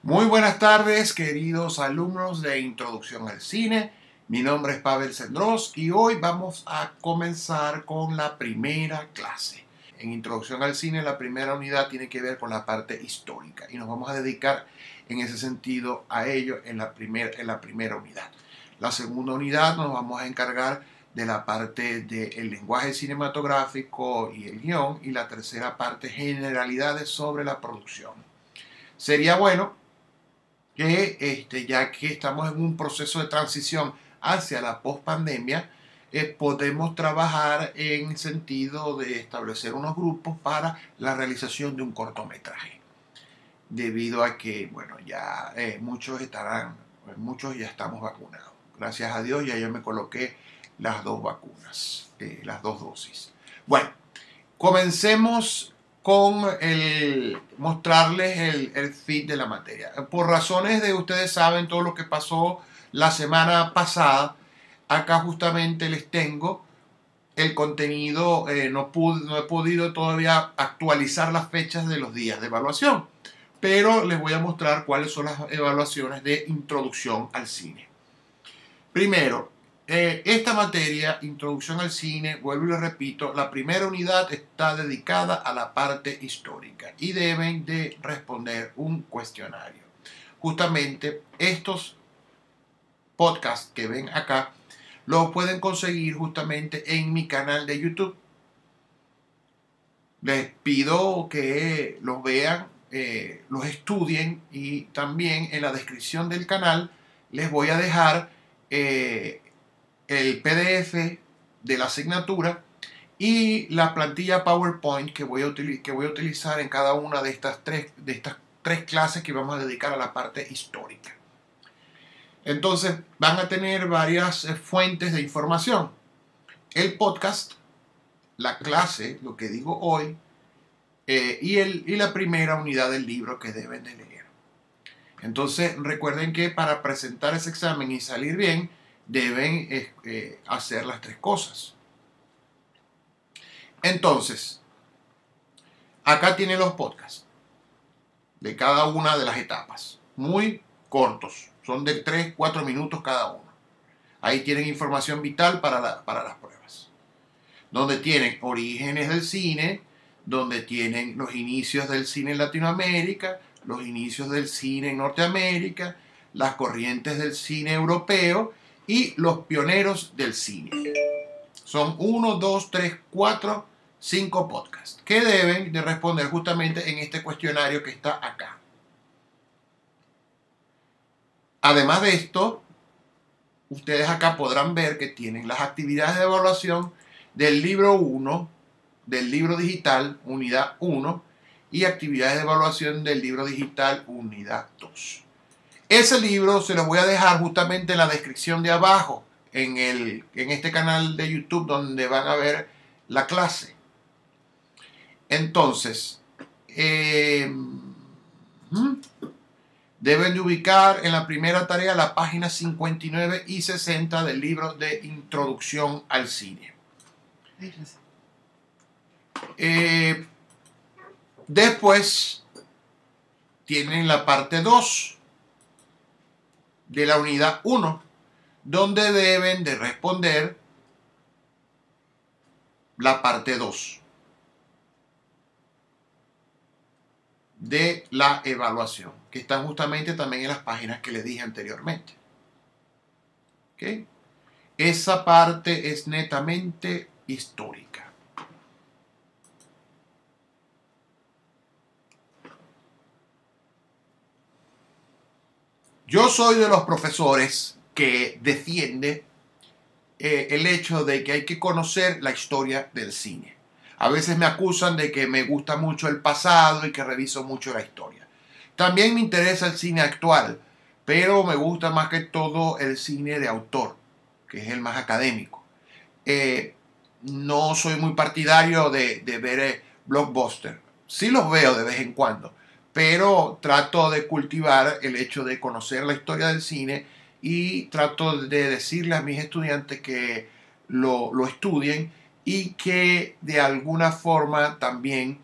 Muy buenas tardes, queridos alumnos de Introducción al Cine. Mi nombre es Pavel Sendros y hoy vamos a comenzar con la primera clase. En Introducción al Cine, la primera unidad tiene que ver con la parte histórica y nos vamos a dedicar en ese sentido a ello en la primera unidad. La segunda unidad nos vamos a encargar de la parte del lenguaje cinematográfico y el guión, y la tercera parte, generalidades sobre la producción. Sería bueno que ya que estamos en un proceso de transición hacia la pospandemia, podemos trabajar en sentido de establecer unos grupos para la realización de un cortometraje. Debido a que, bueno, ya muchos ya estamos vacunados. Gracias a Dios ya yo me coloqué las dos vacunas, las dos dosis. Bueno, comencemos con mostrarles el feed de la materia. Por razones de ustedes saben todo lo que pasó la semana pasada, acá justamente les tengo el contenido. No he podido todavía actualizar las fechas de los días de evaluación, pero les voy a mostrar cuáles son las evaluaciones de introducción al cine. Primero, esta materia, Introducción al Cine, vuelvo y lo repito, la primera unidad está dedicada a la parte histórica y deben de responder un cuestionario. Justamente estos podcasts que ven acá los pueden conseguir justamente en mi canal de YouTube. Les pido que los vean, los estudien, y también en la descripción del canal les voy a dejar el PDF de la asignatura y la plantilla PowerPoint que voy a utilizar en cada una de estas tres clases que vamos a dedicar a la parte histórica. Entonces van a tener varias fuentes de información: el podcast, la clase, lo que digo hoy, y la primera unidad del libro que deben de leer. Entonces recuerden que para presentar ese examen y salir bien, deben hacer las tres cosas. Entonces, acá tienen los podcasts de cada una de las etapas. Muy cortos, son de 3-4 minutos cada uno. Ahí tienen información vital para las pruebas. Donde tienen orígenes del cine, donde tienen los inicios del cine en Latinoamérica, los inicios del cine en Norteamérica, las corrientes del cine europeo y los pioneros del cine. Son 1, 2, 3, 4, 5 podcasts que deben de responder justamente en este cuestionario que está acá. Además de esto, ustedes acá podrán ver que tienen las actividades de evaluación del libro 1, del libro digital, unidad 1, y actividades de evaluación del libro digital, unidad 2. Ese libro se los voy a dejar justamente en la descripción de abajo, en este canal de YouTube, donde van a ver la clase. Entonces, deben de ubicar en la primera tarea la página 59 y 60 del libro de Introducción al Cine. Después tienen la parte 2 de la unidad 1, donde deben de responder la parte 2 de la evaluación, que están justamente también en las páginas que les dije anteriormente. ¿Okay? Esa parte es netamente histórica. Yo soy de los profesores que defiende el hecho de que hay que conocer la historia del cine. A veces me acusan de que me gusta mucho el pasado y que reviso mucho la historia. También me interesa el cine actual, pero me gusta más que todo el cine de autor, que es el más académico. No soy muy partidario de ver blockbuster. Sí los veo de vez en cuando, pero trato de cultivar el hecho de conocer la historia del cine, y trato de decirle a mis estudiantes que lo estudien y que de alguna forma también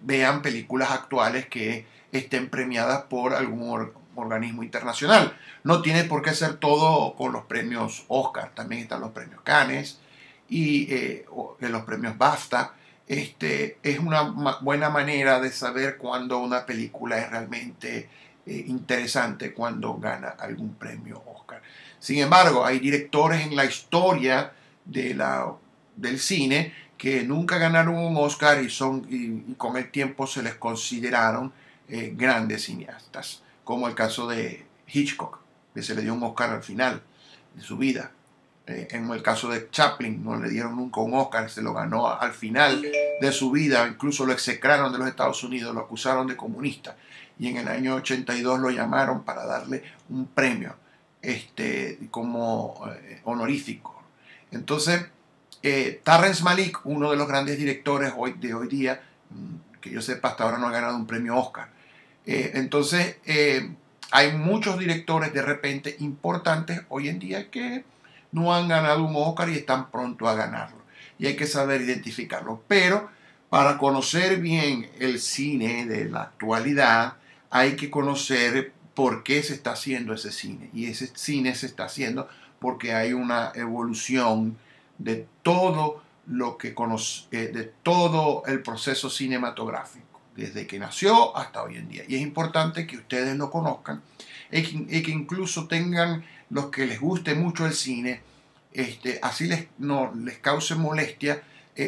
vean películas actuales que estén premiadas por algún organismo internacional. No tiene por qué ser todo con los premios Oscar, también están los premios Cannes y los premios BAFTA. Es una buena manera de saber cuando una película es realmente interesante, cuando gana algún premio Oscar. Sin embargo, hay directores en la historia del cine que nunca ganaron un Oscar y con el tiempo se les consideraron grandes cineastas, como el caso de Hitchcock, que se le dio un Oscar al final de su vida. En el caso de Chaplin no le dieron nunca un Oscar, se lo ganó al final de su vida, incluso lo execraron de los Estados Unidos, lo acusaron de comunista y en el año 82 lo llamaron para darle un premio como honorífico. Entonces, Terrence Malick, uno de los grandes directores de hoy día, que yo sepa hasta ahora no ha ganado un premio Oscar. Entonces, hay muchos directores de repente importantes hoy en día que no han ganado un Oscar y están pronto a ganarlo. Y hay que saber identificarlo. Pero para conocer bien el cine de la actualidad, hay que conocer por qué se está haciendo ese cine. Y ese cine se está haciendo porque hay una evolución de todo de todo el proceso cinematográfico, desde que nació hasta hoy en día. Y es importante que ustedes lo conozcan y que incluso tengan los que les guste mucho el cine, así no les cause molestia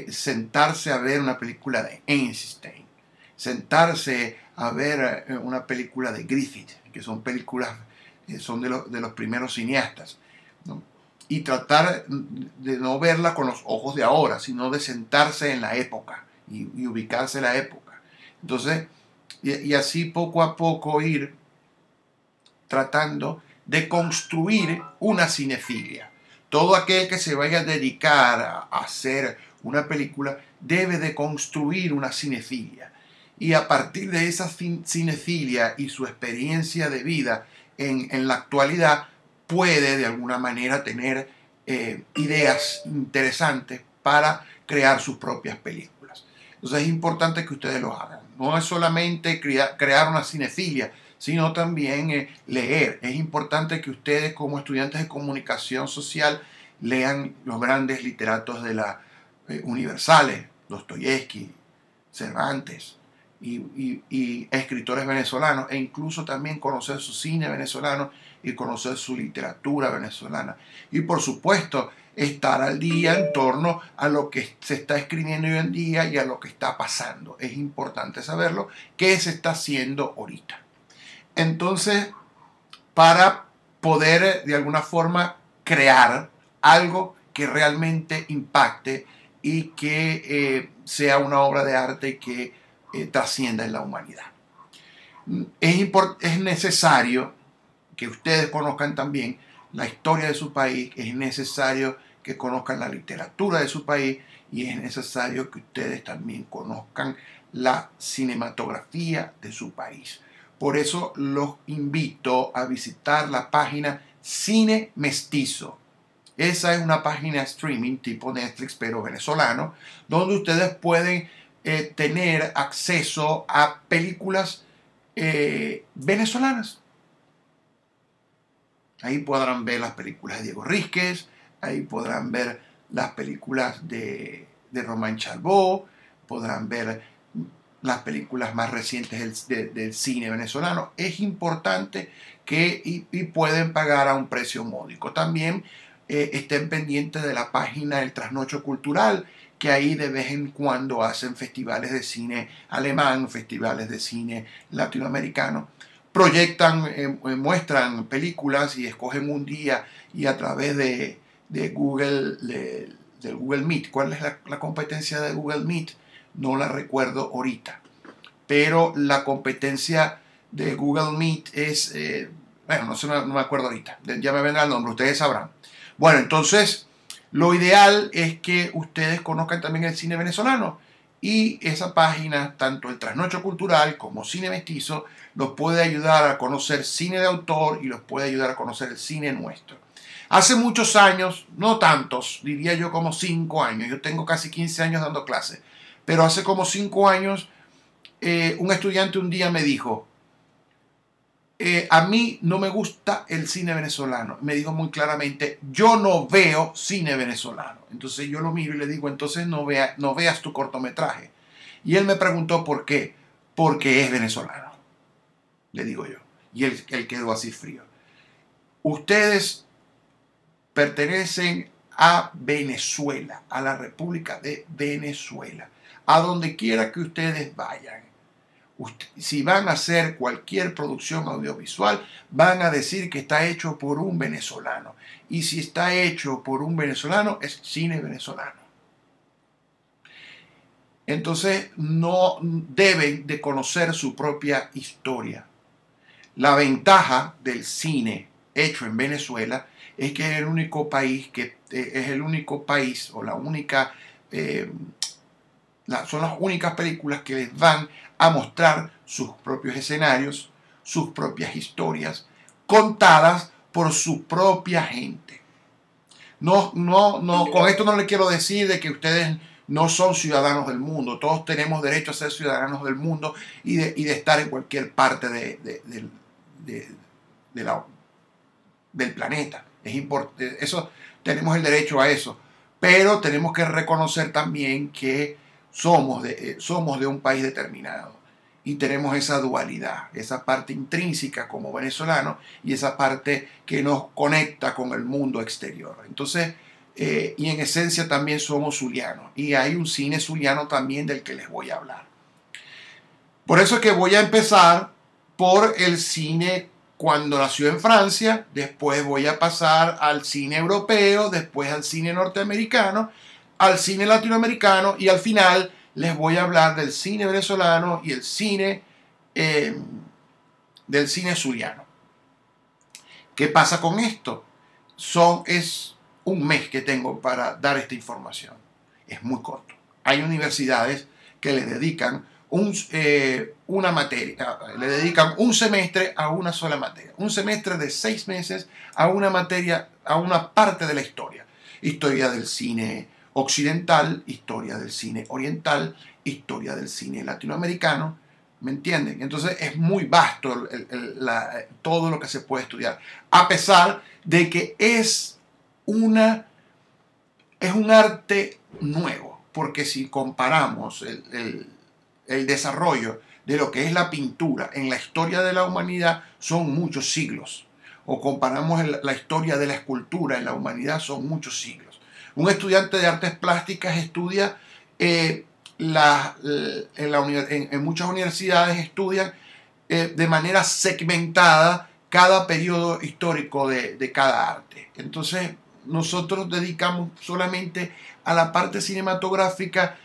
sentarse a ver una película de Einstein, sentarse a ver una película de Griffith, que son películas, son de los primeros cineastas, ¿no? Y tratar de no verla con los ojos de ahora, sino de sentarse en la época y ubicarse en la época. Entonces, y así poco a poco ir tratando de construir una cinefilia. Todo aquel que se vaya a dedicar a hacer una película debe de construir una cinefilia. Y a partir de esa cinefilia y su experiencia de vida en la actualidad, puede de alguna manera tener ideas interesantes para crear sus propias películas. Entonces es importante que ustedes lo hagan. No es solamente crear una cinefilia, sino también leer. Es importante que ustedes como estudiantes de comunicación social lean los grandes literatos de la universales, Dostoyevsky, Cervantes y escritores venezolanos, e incluso también conocer su cine venezolano y conocer su literatura venezolana. Y por supuesto, estar al día en torno a lo que se está escribiendo hoy en día y a lo que está pasando. Es importante saberlo, qué se está haciendo ahorita. Entonces, para poder de alguna forma crear algo que realmente impacte y que sea una obra de arte y que trascienda en la humanidad. Es necesario que ustedes conozcan también la historia de su país, es necesario que conozcan la literatura de su país y es necesario que ustedes también conozcan la cinematografía de su país. Por eso los invito a visitar la página Cine Mestizo. Esa es una página streaming tipo Netflix, pero venezolano, donde ustedes pueden tener acceso a películas venezolanas. Ahí podrán ver las películas de Diego Rísquez, ahí podrán ver las películas de Román Chalbaud, podrán ver las películas más recientes del cine venezolano. Es importante que y pueden pagar a un precio módico. También estén pendientes de la página del Trasnocho Cultural, que ahí de vez en cuando hacen festivales de cine alemán, festivales de cine latinoamericano. Proyectan, muestran películas y escogen un día y a través de Google, del Google Meet. ¿Cuál es la competencia de Google Meet? No la recuerdo ahorita. Pero la competencia de Google Meet es, bueno, no me acuerdo ahorita. Ya me vendrá el nombre, ustedes sabrán. Bueno, entonces, lo ideal es que ustedes conozcan también el cine venezolano. Y esa página, tanto el Trasnocho Cultural como Cine Mestizo, los puede ayudar a conocer cine de autor y los puede ayudar a conocer el cine nuestro. Hace muchos años, no tantos, diría yo como 5 años, yo tengo casi 15 años dando clases, pero hace como 5 años un estudiante un día me dijo, a mí no me gusta el cine venezolano. Me digo muy claramente, yo no veo cine venezolano. Entonces yo lo miro y le digo, entonces no veas tu cortometraje. Y él me preguntó por qué. Porque es venezolano, le digo yo. Y él quedó así frío. Ustedes pertenecen a Venezuela, a la República de Venezuela. A donde quiera que ustedes vayan. Si van a hacer cualquier producción audiovisual, van a decir que está hecho por un venezolano. Y si está hecho por un venezolano, es cine venezolano. Entonces, no deben de conocer su propia historia. La ventaja del cine hecho en Venezuela es que es el único país o la única son las únicas películas que les van a mostrar sus propios escenarios, sus propias historias, contadas por su propia gente. Con esto no le quiero decir de que ustedes no son ciudadanos del mundo. Todos tenemos derecho a ser ciudadanos del mundo y de estar en cualquier parte del planeta. Eso, tenemos el derecho a eso. Pero tenemos que reconocer también que somos de un país determinado y tenemos esa dualidad, esa parte intrínseca como venezolanos y esa parte que nos conecta con el mundo exterior. Entonces, y en esencia también somos zulianos y hay un cine zuliano también del que les voy a hablar. Por eso es que voy a empezar por el cine cuando nació en Francia, después voy a pasar al cine europeo, después al cine norteamericano, al cine latinoamericano y al final les voy a hablar del cine venezolano y el cine del cine zuliano. ¿Qué pasa con esto? Es un mes que tengo para dar esta información. Es muy corto. Hay universidades que le dedican una materia, le dedican un semestre a una sola materia. Un semestre de 6 meses a una materia, a una parte de la historia. Historia del cine occidental, historia del cine oriental, historia del cine latinoamericano, ¿me entienden? Entonces es muy vasto todo lo que se puede estudiar, a pesar de que es un arte nuevo, porque si comparamos el desarrollo de lo que es la pintura en la historia de la humanidad, son muchos siglos, o comparamos la historia de la escultura en la humanidad, son muchos siglos. Un estudiante de artes plásticas estudia, en muchas universidades estudian de manera segmentada cada periodo histórico de cada arte. Entonces, nosotros dedicamos solamente a la parte cinematográfica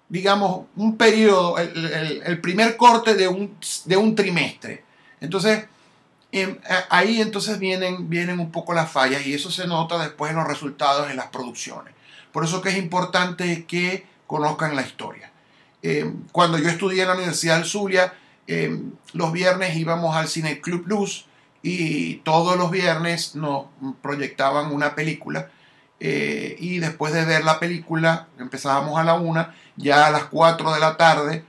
digamos, un periodo, el primer corte de un trimestre. Entonces, ahí entonces vienen un poco las fallas y eso se nota después en los resultados en las producciones. Por eso que es importante que conozcan la historia. Cuando yo estudié en la Universidad del Zulia, los viernes íbamos al Cine Club Luz y todos los viernes nos proyectaban una película. Y después de ver la película, empezábamos a la 1, ya a las 4 de la tarde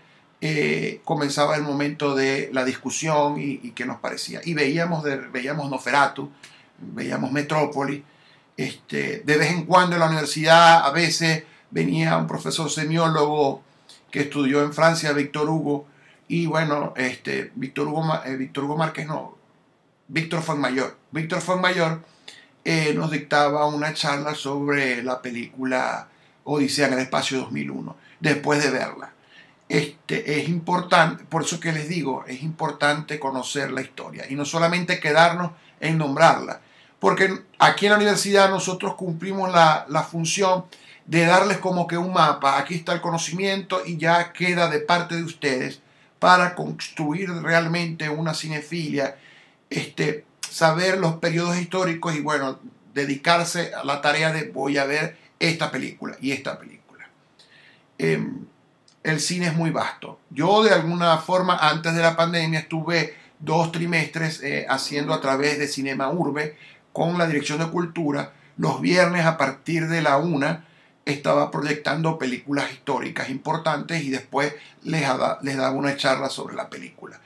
comenzaba el momento de la discusión y qué nos parecía. Y veíamos Nosferatu, veíamos Metrópoli. De vez en cuando en la universidad a veces venía un profesor semiólogo que estudió en Francia, Víctor Hugo, y bueno, Víctor Hugo Márquez no, Víctor Fuenmayor nos dictaba una charla sobre la película Odisea en el Espacio 2001, después de verla. Es importante, por eso que les digo, es importante conocer la historia y no solamente quedarnos en nombrarla, porque aquí en la universidad nosotros cumplimos la función de darles como que un mapa, aquí está el conocimiento y ya queda de parte de ustedes para construir realmente una cinefilia, saber los periodos históricos y bueno, dedicarse a la tarea de voy a ver esta película y esta película. El cine es muy vasto. Yo de alguna forma antes de la pandemia estuve 2 trimestres haciendo a través de Cinema Urbe con la Dirección de Cultura los viernes a partir de la 1 estaba proyectando películas históricas importantes y después les daba una charla sobre la película.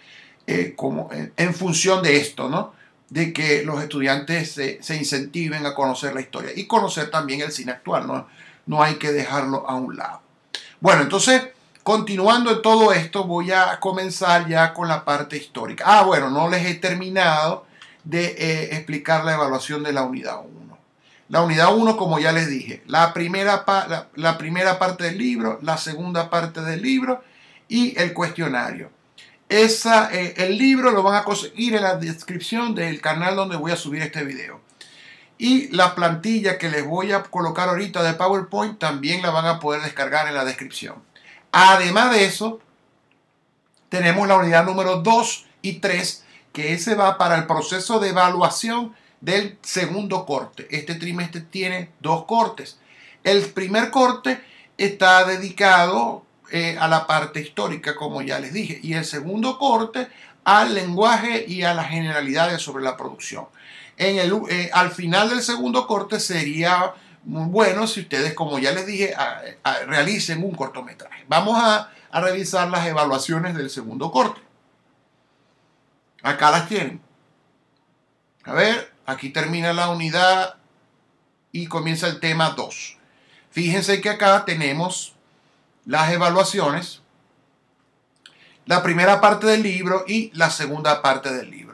En función de esto, ¿no? De que los estudiantes se incentiven a conocer la historia y conocer también el cine actual, ¿no? No hay que dejarlo a un lado. Bueno, entonces, continuando en todo esto, voy a comenzar ya con la parte histórica. Bueno, no les he terminado de explicar la evaluación de la unidad 1. La unidad 1, como ya les dije, la primera parte del libro, la segunda parte del libro y el cuestionario. El libro lo van a conseguir en la descripción del canal donde voy a subir este video. Y la plantilla que les voy a colocar ahorita de PowerPoint también la van a poder descargar en la descripción. Además de eso, tenemos la unidad número 2 y 3, que ese va para el proceso de evaluación del segundo corte. Este trimestre tiene 2 cortes. El primer corte está dedicado a la parte histórica, como ya les dije, y el segundo corte al lenguaje y a las generalidades sobre la producción. Al final del segundo corte sería muy bueno si ustedes, como ya les dije, realicen un cortometraje. Vamos a revisar las evaluaciones del segundo corte. Acá las tienen. A ver, aquí termina la unidad y comienza el tema 2. Fíjense que acá tenemos las evaluaciones, la primera parte del libro y la segunda parte del libro.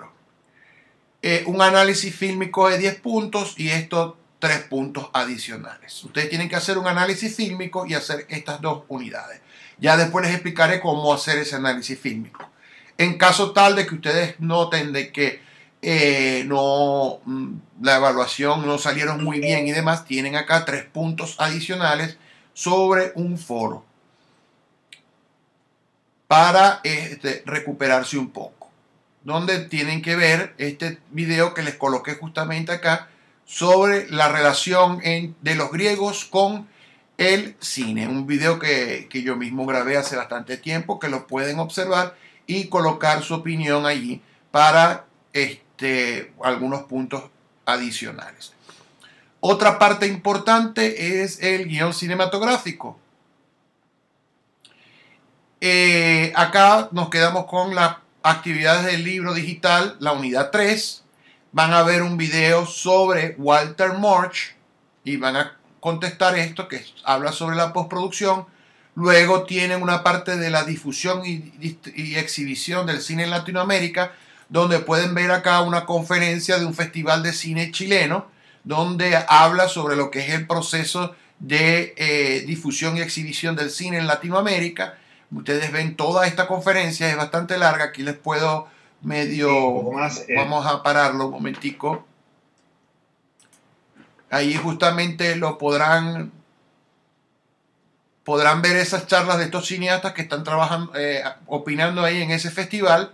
Un análisis fílmico de 10 puntos y estos 3 puntos adicionales. Ustedes tienen que hacer un análisis fílmico y hacer estas 2 unidades. Ya después les explicaré cómo hacer ese análisis fílmico. En caso tal de que ustedes noten de que la evaluación no salieron muy bien y demás, tienen acá 3 puntos adicionales sobre un foro para recuperarse un poco, donde tienen que ver este video que les coloqué justamente acá sobre la relación de los griegos con el cine, un video que yo mismo grabé hace bastante tiempo, que lo pueden observar y colocar su opinión allí para algunos puntos adicionales. Otra parte importante es el guión cinematográfico. Acá nos quedamos con las actividades del libro digital, la unidad 3. Van a ver un video sobre Walter Murch y van a contestar esto que habla sobre la postproducción. Luego tienen una parte de la difusión y exhibición del cine en Latinoamérica, donde pueden ver acá una conferencia de un festival de cine chileno, donde habla sobre lo que es el proceso de difusión y exhibición del cine en Latinoamérica. Ustedes ven toda esta conferencia, es bastante larga, aquí les puedo vamos a pararlo un momentico. Ahí justamente lo podrán ver esas charlas de estos cineastas que están trabajando, opinando ahí en ese festival.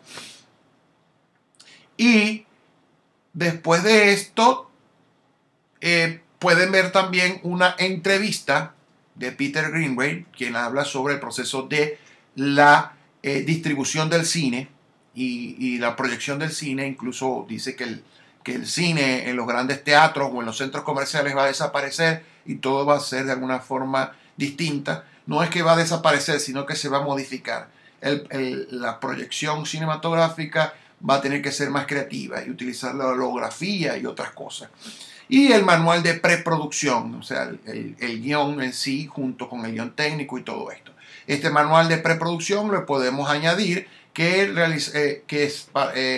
Y después de esto, pueden ver también una entrevista de Peter Greenaway, quien habla sobre el proceso de la distribución del cine y la proyección del cine. Incluso dice que el cine en los grandes teatros o en los centros comerciales va a desaparecer y todo va a ser de alguna forma distinta. No es que va a desaparecer, sino que se va a modificar. La proyección cinematográfica va a tener que ser más creativa y utilizar la holografía y otras cosas. Y el manual de preproducción, o sea, el guión en sí, junto con el guión técnico y todo esto. Este manual de preproducción le podemos añadir que es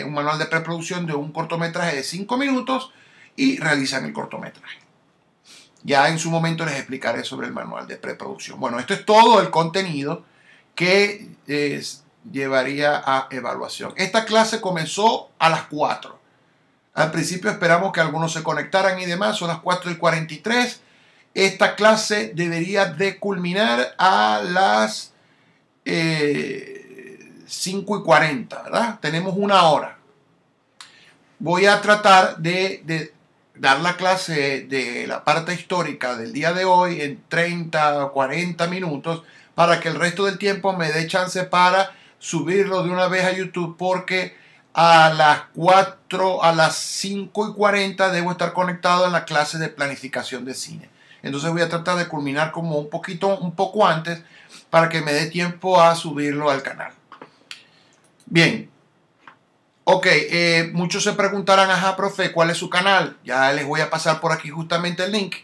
un manual de preproducción de un cortometraje de 5 minutos y realizan el cortometraje. Ya en su momento les explicaré sobre el manual de preproducción. Bueno, esto es todo el contenido que llevaría a evaluación. Esta clase comenzó a las 4. Al principio esperamos que algunos se conectaran y demás, son las 4:43. Esta clase debería de culminar a las 5:40, ¿verdad? Tenemos una hora. Voy a tratar de dar la clase de la parte histórica del día de hoy en 30 o 40 minutos para que el resto del tiempo me dé chance para subirlo de una vez a YouTube, porque a las 5:40 debo estar conectado en la clase de planificación de cine. Entonces voy a tratar de culminar como un poco antes para que me dé tiempo a subirlo al canal. Bien. Ok, muchos se preguntarán, ajá, profe, ¿cuál es su canal? Ya les voy a pasar por aquí justamente el link.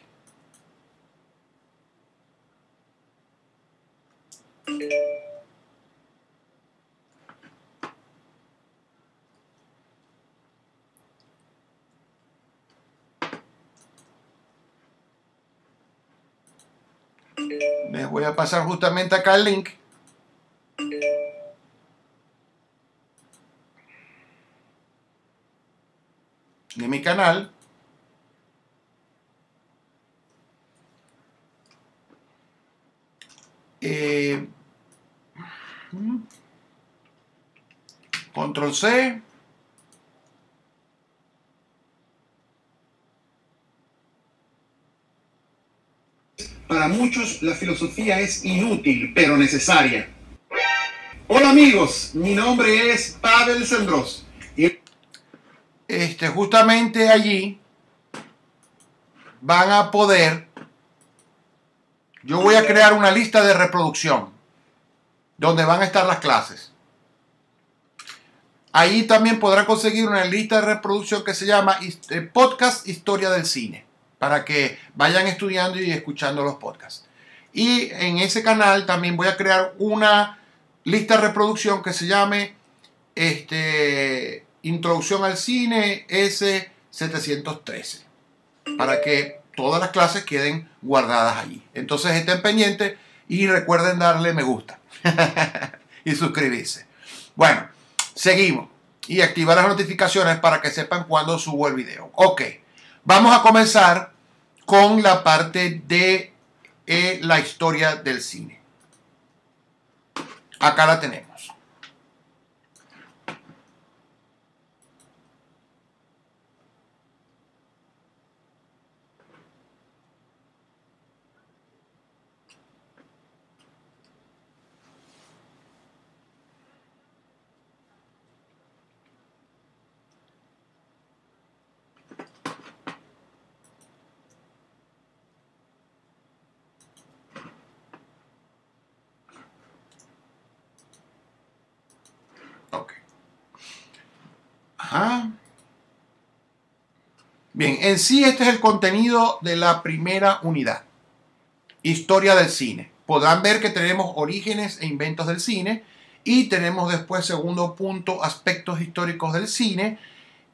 Les voy a pasar justamente acá el link. De mi canal. Control C. Para muchos la filosofía es inútil, pero necesaria. Hola amigos, mi nombre es Pavel Sendros. Justamente allí van a poder, yo voy a crear una lista de reproducción donde van a estar las clases. Ahí también podrán conseguir una lista de reproducción que se llama Podcast Historia del Cine, para que vayan estudiando y escuchando los podcasts. Y en ese canal también voy a crear una lista de reproducción que se llame Introducción al Cine S713, para que todas las clases queden guardadas allí. Entonces estén pendientes y recuerden darle me gusta y suscribirse. Bueno, seguimos y activar las notificaciones para que sepan cuando subo el video. Ok, vamos a comenzar con la parte de la historia del cine. Acá la tenemos. Ok. Ajá. Bien, en sí este es el contenido de la primera unidad. Historia del cine. Podrán ver que tenemos orígenes e inventos del cine y tenemos después, segundo punto, aspectos históricos del cine,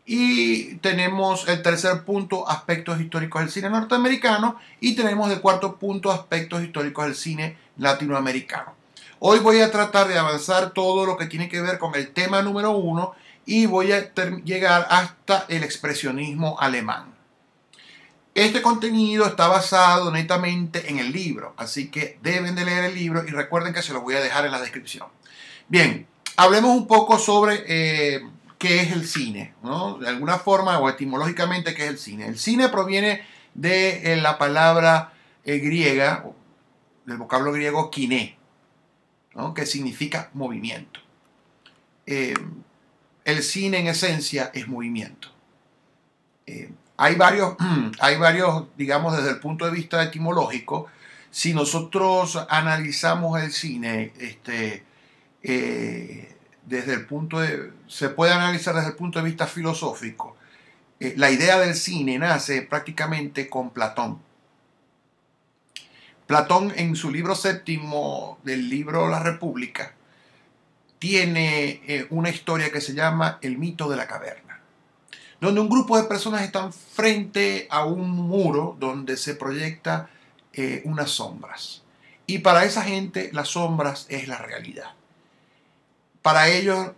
y tenemos el tercer punto, aspectos históricos del cine norteamericano, y tenemos el cuarto punto, aspectos históricos del cine latinoamericano. Hoy voy a tratar de avanzar todo lo que tiene que ver con el tema número 1 y voy a llegar hasta el expresionismo alemán. Este contenido está basado netamente en el libro, así que deben de leer el libro y recuerden que se los voy a dejar en la descripción. Bien, hablemos un poco sobre qué es el cine, ¿no? De alguna forma o etimológicamente, ¿qué es el cine? El cine proviene de la palabra griega, del vocablo griego kiné, ¿no? Que significa movimiento. El cine en esencia es movimiento. Hay varios, digamos, desde el punto de vista etimológico. Si nosotros analizamos el cine, desde el se puede analizar desde el punto de vista filosófico. La idea del cine nace prácticamente con Platón. Platón, en su libro séptimo del libro La República, tiene una historia que se llama El mito de la caverna, donde un grupo de personas están frente a un muro donde se proyecta unas sombras. Y para esa gente las sombras es la realidad. Para ellos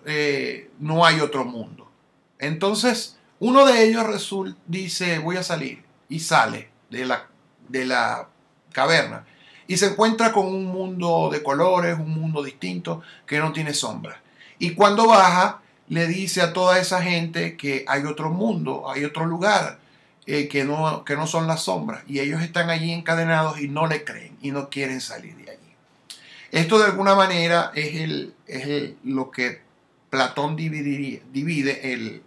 no hay otro mundo. Entonces uno de ellos dice voy a salir, y sale de la caverna y se encuentra con un mundo de colores, un mundo distinto que no tiene sombras. Y cuando baja le dice a toda esa gente que hay otro mundo, hay otro lugar que no son las sombras, y ellos están allí encadenados y no le creen y no quieren salir de allí. Esto de alguna manera es lo que Platón divide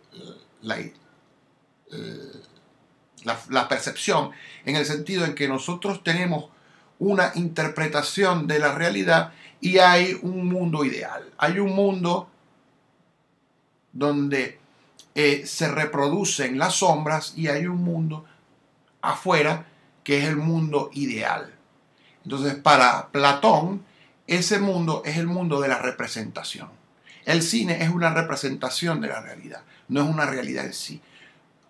la percepción, en el sentido en que nosotros tenemos una interpretación de la realidad y hay un mundo ideal. Hay un mundo donde se reproducen las sombras y hay un mundo afuera que es el mundo ideal. Entonces, para Platón, ese mundo es el mundo de la representación. El cine es una representación de la realidad, no es una realidad en sí.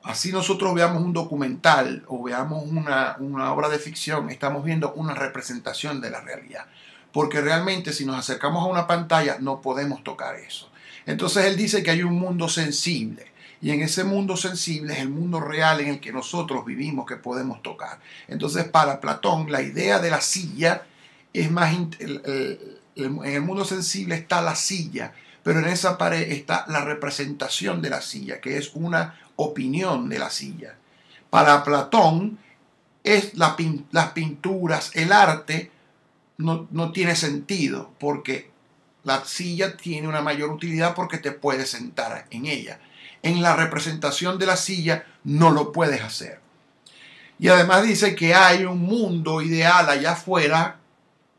Así nosotros veamos un documental o veamos una obra de ficción, estamos viendo una representación de la realidad. Porque realmente si nos acercamos a una pantalla no podemos tocar eso. Entonces él dice que hay un mundo sensible. Y en ese mundo sensible es el mundo real en el que nosotros vivimos, que podemos tocar. Entonces para Platón la idea de la silla es más... En el mundo sensible está la silla, pero en esa pared está la representación de la silla, que es una opinión de la silla. Para Platón, las pinturas, el arte, no tiene sentido, porque la silla tiene una mayor utilidad porque te puedes sentar en ella. En la representación de la silla no lo puedes hacer. Y además dice que hay un mundo ideal allá afuera,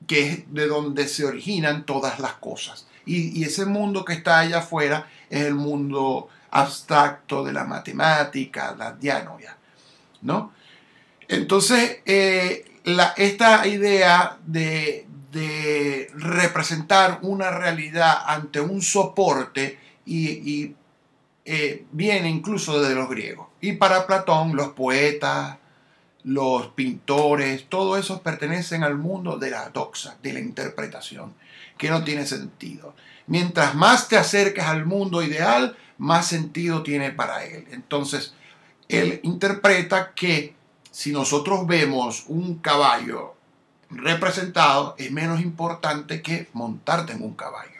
que es de donde se originan todas las cosas. Y ese mundo que está allá afuera es el mundo abstracto de la matemática, la dianoia, ¿no? Entonces, esta idea de representar una realidad ante un soporte viene incluso de los griegos. Y para Platón, los poetas, los pintores, todo eso pertenecen al mundo de la doxa, de la interpretación, que no tiene sentido. Mientras más te acerques al mundo ideal, más sentido tiene para él. Entonces, él interpreta que si nosotros vemos un caballo representado, es menos importante que montarte en un caballo.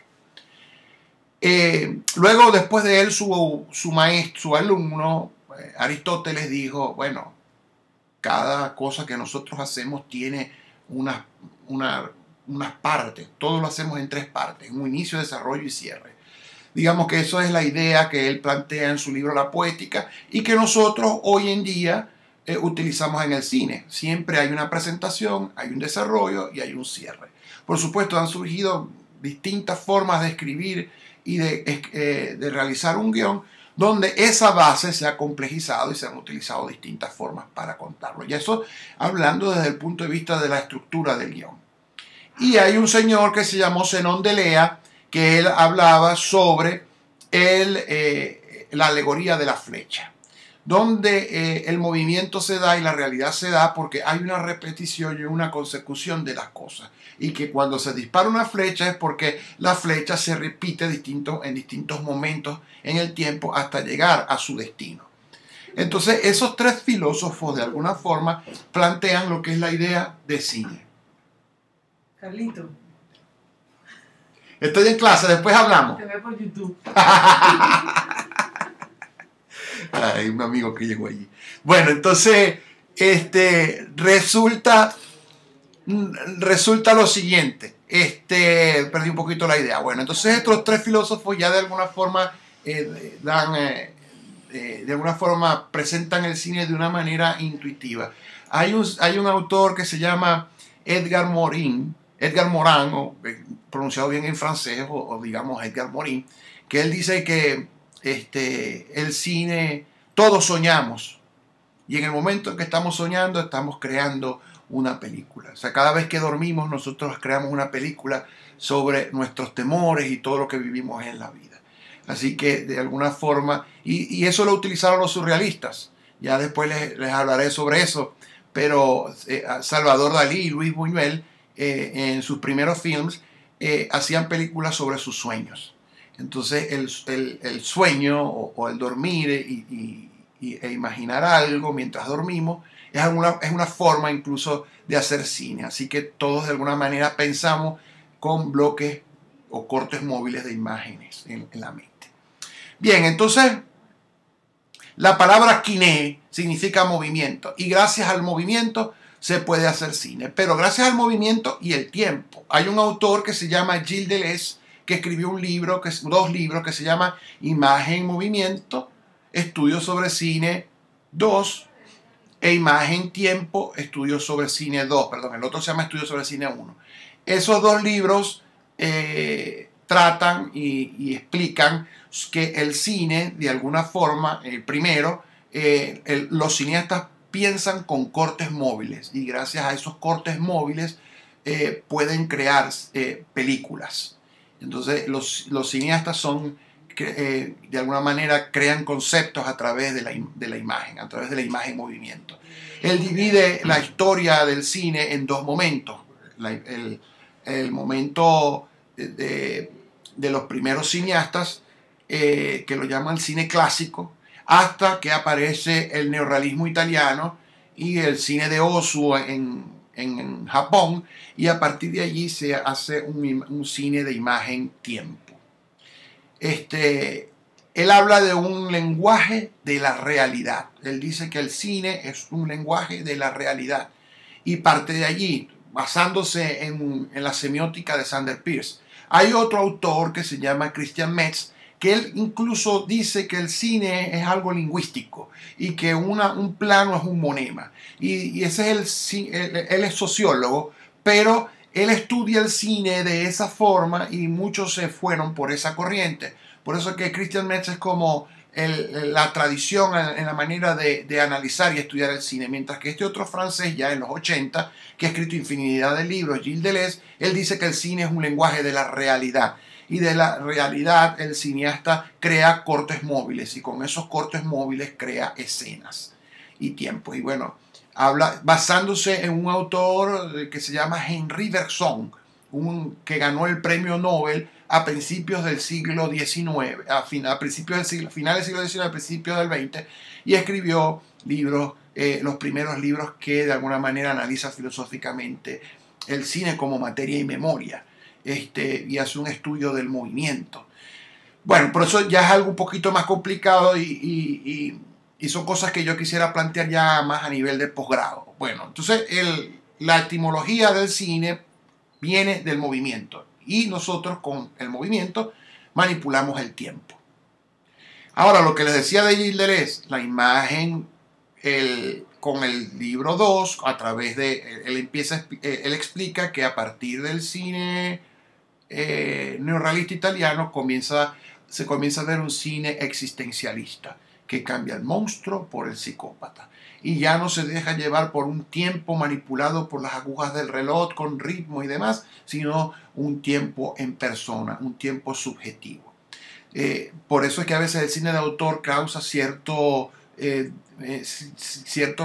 Luego, después de él, su maestro, su alumno, Aristóteles, dijo, bueno, cada cosa que nosotros hacemos tiene unas partes. Todo lo hacemos en 3 partes. Un inicio, desarrollo y cierre. Digamos que eso es la idea que él plantea en su libro La Poética y que nosotros hoy en día utilizamos en el cine. Siempre hay una presentación, hay un desarrollo y hay un cierre. Por supuesto, han surgido distintas formas de escribir y de realizar un guión, donde esa base se ha complejizado y se han utilizado distintas formas para contarlo. Y eso hablando desde el punto de vista de la estructura del guión. Y hay un señor que se llamó Zenón de Lea, que él hablaba sobre la alegoría de la flecha, donde el movimiento se da y la realidad se da porque hay una repetición y una consecución de las cosas. Y que cuando se dispara una flecha es porque la flecha se repite en distintos momentos en el tiempo hasta llegar a su destino. Entonces, esos 3 filósofos de alguna forma plantean lo que es la idea de cine. Carlito. Estoy en clase, después hablamos. Te veo por YouTube. Hay un amigo que llegó allí. Bueno, entonces, resulta lo siguiente. Perdí un poquito la idea. Bueno, entonces estos 3 filósofos ya de alguna forma presentan el cine de una manera intuitiva. Hay un autor que se llama Edgar Morin, o pronunciado bien en francés, o digamos Edgar Morin, que él dice que el cine, todos soñamos, y en el momento en que estamos soñando, estamos creando una película. O sea, cada vez que dormimos, nosotros creamos una película sobre nuestros temores y todo lo que vivimos en la vida. Así que, de alguna forma, y eso lo utilizaron los surrealistas. Ya después les hablaré sobre eso. Pero Salvador Dalí y Luis Buñuel, en sus primeros films, hacían películas sobre sus sueños. Entonces, el sueño o el dormir e imaginar algo mientras dormimos es una forma incluso de hacer cine. Así que todos de alguna manera pensamos con bloques o cortes móviles de imágenes en la mente. Bien, entonces la palabra kiné significa movimiento y gracias al movimiento se puede hacer cine, pero gracias al movimiento y el tiempo. Hay un autor que se llama Gilles Deleuze que escribió 2 libros que se llama Imagen, Movimiento, Estudios sobre Cine 2 e Imagen, Tiempo, Estudios sobre Cine 2, perdón, el otro se llama Estudios sobre Cine 1. Esos dos libros tratan y explican que el cine, de alguna forma, el primero, los cineastas piensan con cortes móviles y gracias a esos cortes móviles pueden crear películas. Entonces los cineastas son, de alguna manera, crean conceptos a través de la imagen, a través de la imagen en movimiento. Él divide la historia del cine en dos momentos. El momento de los primeros cineastas, que lo llaman cine clásico, hasta que aparece el neorrealismo italiano y el cine de Ozu en Japón, y a partir de allí se hace un cine de imagen-tiempo. Él habla de un lenguaje de la realidad. Él dice que el cine es un lenguaje de la realidad y parte de allí, basándose en la semiótica de Sander Peirce. Hay otro autor que se llama Christian Metz, que él incluso dice que el cine es algo lingüístico y que un plano es un monema. Y ese es él es sociólogo, pero él estudia el cine de esa forma y muchos se fueron por esa corriente. Por eso que Christian Metz es como la tradición en la manera de analizar y estudiar el cine, mientras que este otro francés ya en los 80, que ha escrito infinidad de libros, Gilles Deleuze, él dice que el cine es un lenguaje de la realidad. Y de la realidad el cineasta crea cortes móviles y con esos cortes móviles crea escenas y tiempo. Y bueno, habla basándose en un autor que se llama Henri Bergson, que ganó el premio Nobel a principios del siglo XIX, a principios del siglo, finales del siglo XIX, a principios del XX, y escribió libros, los primeros libros que de alguna manera analizan filosóficamente el cine como materia y memoria. Y hace un estudio del movimiento. Bueno, por eso ya es algo un poquito más complicado y son cosas que yo quisiera plantear ya más a nivel de posgrado. Bueno, entonces la etimología del cine viene del movimiento y nosotros con el movimiento manipulamos el tiempo. Ahora, lo que les decía de Gilles Deleuze, la imagen, con el libro 2, a través de, él explica que a partir del cine neorrealista italiano se comienza a ver un cine existencialista que cambia el monstruo por el psicópata y ya no se deja llevar por un tiempo manipulado por las agujas del reloj con ritmo y demás, sino un tiempo en persona, un tiempo subjetivo. Por eso es que a veces el cine de autor causa cierto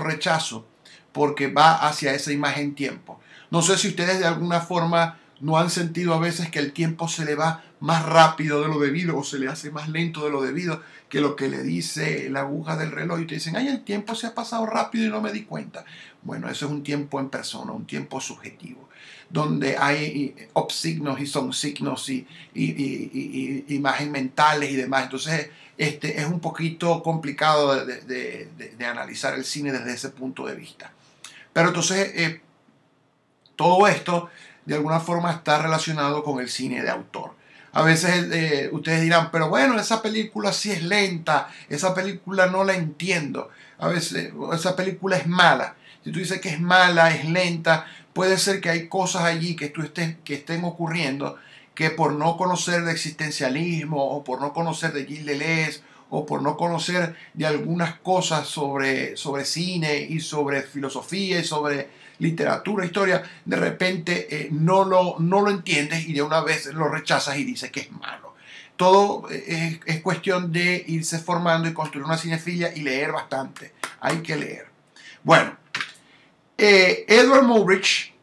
rechazo, porque va hacia esa imagen-tiempo. No sé si ustedes de alguna forma no han sentido a veces que el tiempo se le va más rápido de lo debido o se le hace más lento de lo debido que lo que le dice la aguja del reloj y te dicen, ay, el tiempo se ha pasado rápido y no me di cuenta. Bueno, eso es un tiempo en persona, un tiempo subjetivo, donde hay obsignos y son signos y imágenes mentales y demás. Entonces es un poquito complicado de analizar el cine desde ese punto de vista. Pero entonces todo esto de alguna forma está relacionado con el cine de autor. A veces ustedes dirán, pero bueno, esa película sí es lenta, esa película no la entiendo, a veces esa película es mala. Si tú dices que es mala, es lenta, puede ser que hay cosas allí que estén ocurriendo que por no conocer de existencialismo o por no conocer de Gilles Deleuze o por no conocer de algunas cosas sobre cine y sobre filosofía y sobre literatura, historia, de repente no lo entiendes y de una vez lo rechazas y dices que es malo. Todo es cuestión de irse formando y construir una cinefilia y leer bastante. Hay que leer. Bueno, Edward Muybridge,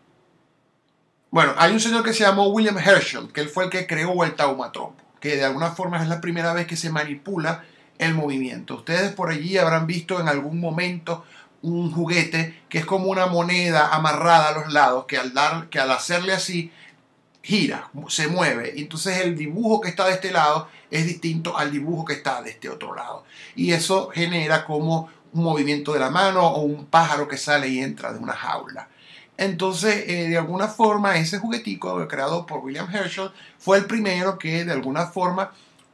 bueno, hay un señor que se llamó William Herschel, que él fue el que creó el taumatropo, que de alguna forma es la primera vez que se manipula el movimiento. Ustedes por allí habrán visto en algún momento un juguete que es como una moneda amarrada a los lados, que al hacerle así gira, se mueve. Y entonces el dibujo que está de este lado es distinto al dibujo que está de este otro lado. Y eso genera como un movimiento de la mano o un pájaro que sale y entra de una jaula. Entonces, de alguna forma, ese juguetico creado por William Herschel fue el primero que de alguna forma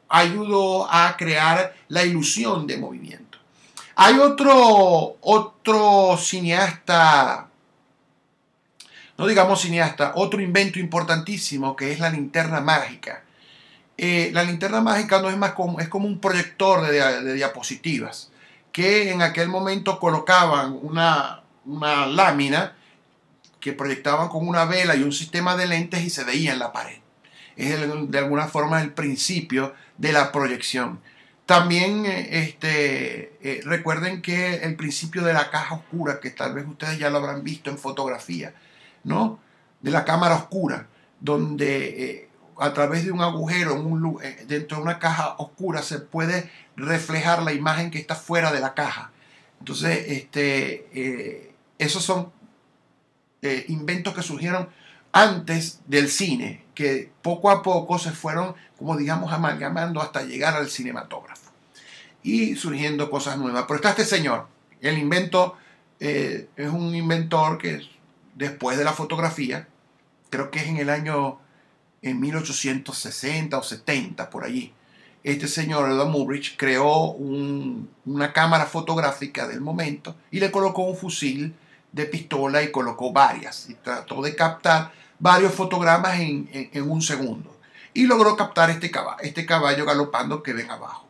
ayudó a crear la ilusión de movimiento. Hay otro cineasta, no digamos cineasta, otro invento importantísimo que es la linterna mágica. La linterna mágica no es más como, es como un proyector de diapositivas que en aquel momento colocaban una lámina que proyectaban con una vela y un sistema de lentes y se veía en la pared. Es de alguna forma el principio de la proyección. También recuerden que el principio de la caja oscura, que tal vez ustedes ya lo habrán visto en fotografía, ¿no? De la cámara oscura, donde a través de un agujero dentro de una caja oscura se puede reflejar la imagen que está fuera de la caja. Entonces, esos son inventos que surgieron antes del cine, que poco a poco se fueron, como digamos, amalgamando hasta llegar al cinematógrafo y surgiendo cosas nuevas. Pero está este señor, el invento, es un inventor que después de la fotografía, creo que es en el año 1860 o 70, por allí, este señor Edward Muybridge creó una cámara fotográfica del momento y le colocó un fusil de pistola y colocó varias y trató de captar varios fotogramas en un segundo y logró captar este caballo galopando que ven abajo.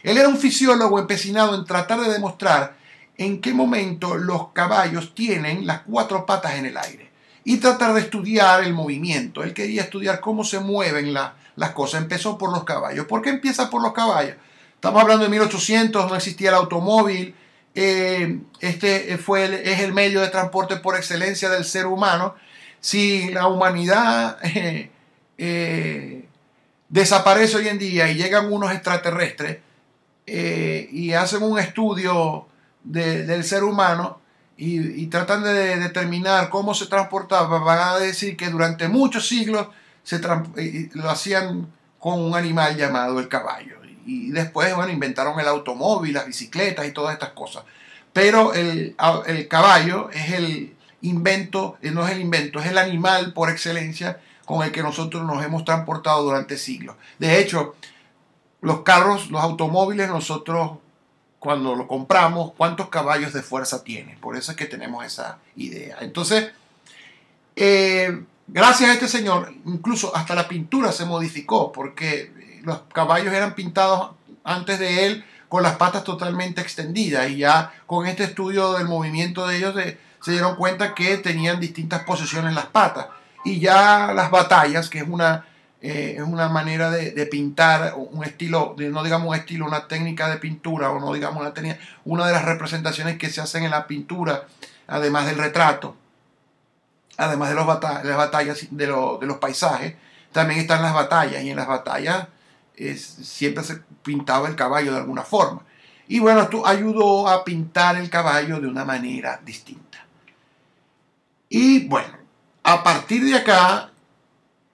Él era un fisiólogo empecinado en tratar de demostrar en qué momento los caballos tienen las 4 patas en el aire y tratar de estudiar el movimiento. Él quería estudiar cómo se mueven las cosas. Empezó por los caballos. ¿Por qué empieza por los caballos? Estamos hablando de 1800, no existía el automóvil. Es el medio de transporte por excelencia del ser humano. Si la humanidad desaparece hoy en día y llegan unos extraterrestres y hacen un estudio del ser humano y tratan de determinar cómo se transportaba, van a decir que durante muchos siglos lo hacían con un animal llamado el caballo. Y después, bueno, inventaron el automóvil, las bicicletas y todas estas cosas. Pero el caballo es el invento, no es el invento, es el animal por excelencia con el que nosotros nos hemos transportado durante siglos. De hecho, los carros, los automóviles, nosotros cuando lo compramos, ¿cuántos caballos de fuerza tiene? Por eso es que tenemos esa idea. Entonces, gracias a este señor, incluso hasta la pintura se modificó, porque los caballos eran pintados antes de él con las patas totalmente extendidas, y ya con este estudio del movimiento de ellos se dieron cuenta que tenían distintas posiciones las patas. Y ya las batallas, que es una manera de pintar, un estilo, no digamos un estilo, una técnica de pintura, o no digamos una técnica, una de las representaciones que se hacen en la pintura, además del retrato, además de las batallas, de los paisajes, también están las batallas, y en las batallas siempre se pintaba el caballo de alguna forma. Y bueno, esto ayudó a pintar el caballo de una manera distinta. Y bueno, a partir de acá,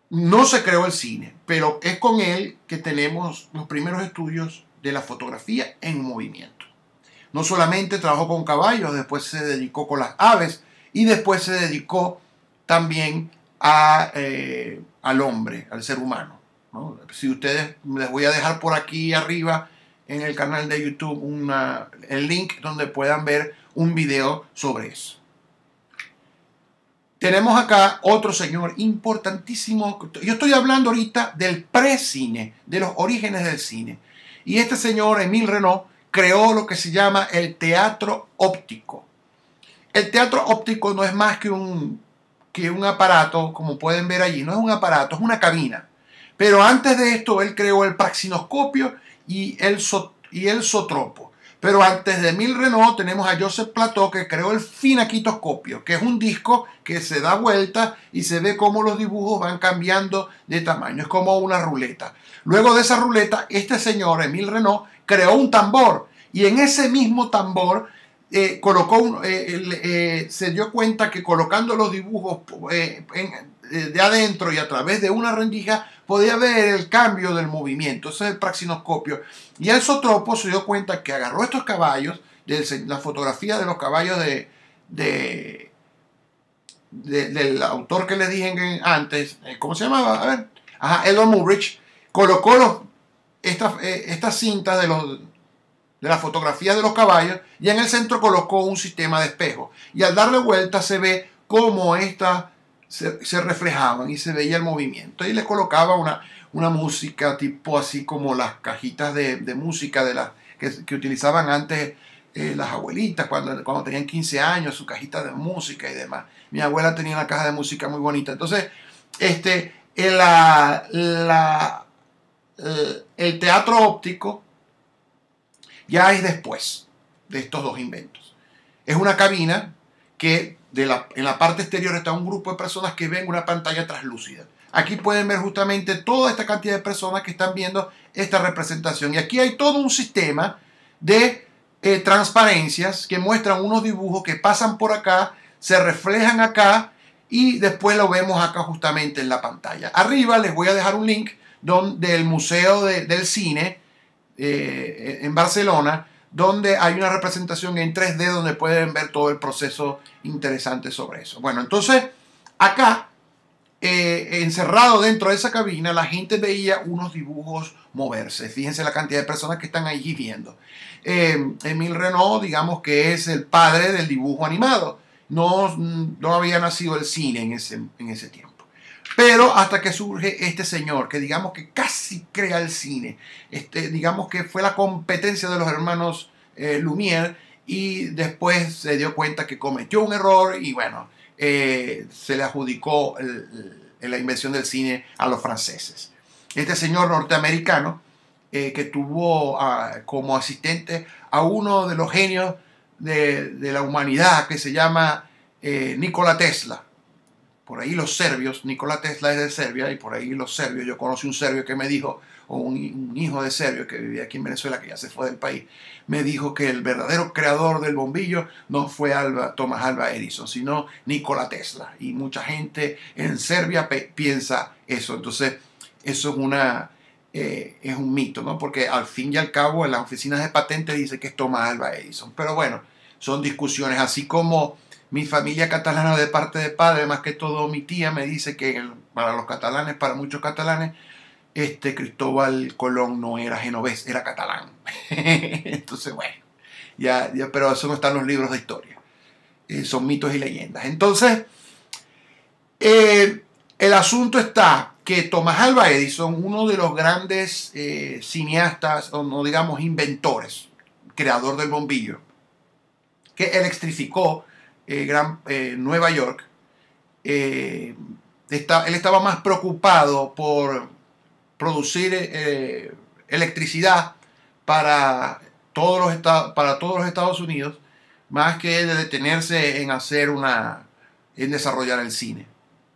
no se creó el cine, pero es con él que tenemos los primeros estudios de la fotografía en movimiento. No solamente trabajó con caballos, después se dedicó con las aves y después se dedicó también al hombre, al ser humano, ¿no? Si ustedes, les voy a dejar por aquí arriba en el canal de YouTube el link donde puedan ver un video sobre eso. Tenemos acá otro señor importantísimo. Yo estoy hablando ahorita del pre-cine, de los orígenes del cine. Y este señor, Émile Renault, creó lo que se llama el teatro óptico. El teatro óptico no es más que un aparato, como pueden ver allí. No es un aparato, es una cabina. Pero antes de esto, él creó el praxinoscopio y el zotropo. Pero antes de Émile Renault tenemos a Joseph Plateau, que creó el finaquitoscopio, que es un disco que se da vuelta y se ve cómo los dibujos van cambiando de tamaño. Es como una ruleta. Luego de esa ruleta, este señor, Émile Renault, creó un tambor. Y en ese mismo tambor se dio cuenta que colocando los dibujos de adentro y a través de una rendija podía ver el cambio del movimiento. Ese es el praxinoscopio. Y el zotropo se dio cuenta que agarró estos caballos, la fotografía de los caballos del autor que les dije antes, ¿cómo se llamaba? A ver, Edward Muybridge, colocó estas cintas de las fotografías de los caballos, y en el centro colocó un sistema de espejo. Y al darle vuelta se ve cómo estas se reflejaban y se veía el movimiento. Y le colocaba una música tipo así como las cajitas de música de las que utilizaban antes las abuelitas cuando tenían 15 años, su cajita de música y demás. Mi abuela tenía una caja de música muy bonita. Entonces, el teatro óptico ya es después de estos dos inventos. Es una cabina que en la parte exterior está un grupo de personas que ven una pantalla translúcida. Aquí pueden ver justamente toda esta cantidad de personas que están viendo esta representación. Y aquí hay todo un sistema de transparencias que muestran unos dibujos que pasan por acá, se reflejan acá y después lo vemos acá justamente en la pantalla. Arriba les voy a dejar un link del Museo del Cine en Barcelona, donde hay una representación en 3D donde pueden ver todo el proceso interesante sobre eso. Bueno, entonces acá, encerrado dentro de esa cabina, la gente veía unos dibujos moverse. Fíjense la cantidad de personas que están allí viendo. Émile Reynaud, digamos que es el padre del dibujo animado. No había nacido el cine en ese tiempo. Pero hasta que surge este señor, que digamos que casi crea el cine, digamos que fue la competencia de los hermanos Lumière, y después se dio cuenta que cometió un error y bueno, se le adjudicó la invención del cine a los franceses. Este señor norteamericano, que tuvo como asistente a uno de los genios de la humanidad, que se llama Nikola Tesla. Por ahí los serbios, Nikola Tesla es de Serbia, y por ahí los serbios, yo conocí un serbio que me dijo, o un hijo de serbio que vivía aquí en Venezuela, que ya se fue del país, me dijo que el verdadero creador del bombillo no fue Thomas Alva Edison, sino Nikola Tesla. Y mucha gente en Serbia piensa eso. Entonces, eso es un mito, ¿no? Porque al fin y al cabo en las oficinas de patentes dice que es Thomas Alva Edison. Pero bueno, son discusiones, así como mi familia catalana de parte de padre, más que todo mi tía, me dice que para los catalanes, para muchos catalanes, Cristóbal Colón no era genovés, era catalán. Entonces, bueno, pero eso no está en los libros de historia. Son mitos y leyendas. Entonces, el asunto está que Thomas Alva Edison, uno de los grandes cineastas, o no digamos inventores, creador del bombillo, que electrificó Nueva York, él estaba más preocupado por producir electricidad para todos los Estados Unidos, más que de detenerse en desarrollar el cine.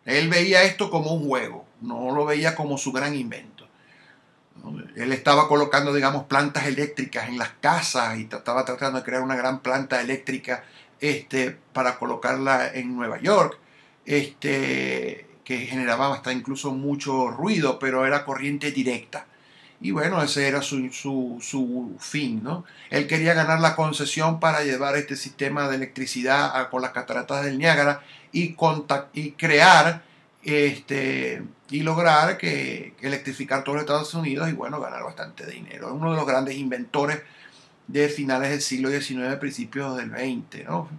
Él veía esto como un juego, no lo veía como su gran invento. Él estaba colocando, digamos, plantas eléctricas en las casas y estaba tratando de crear una gran planta eléctrica para colocarla en Nueva York, que generaba hasta incluso mucho ruido, pero era corriente directa. Y bueno, ese era su fin, ¿no? Él quería ganar la concesión para llevar este sistema de electricidad con las cataratas del Niágara y crear y lograr que electrificar todos los Estados Unidos y bueno, ganar bastante dinero. Es uno de los grandes inventores de finales del siglo XIX, principios del XX, ¿no?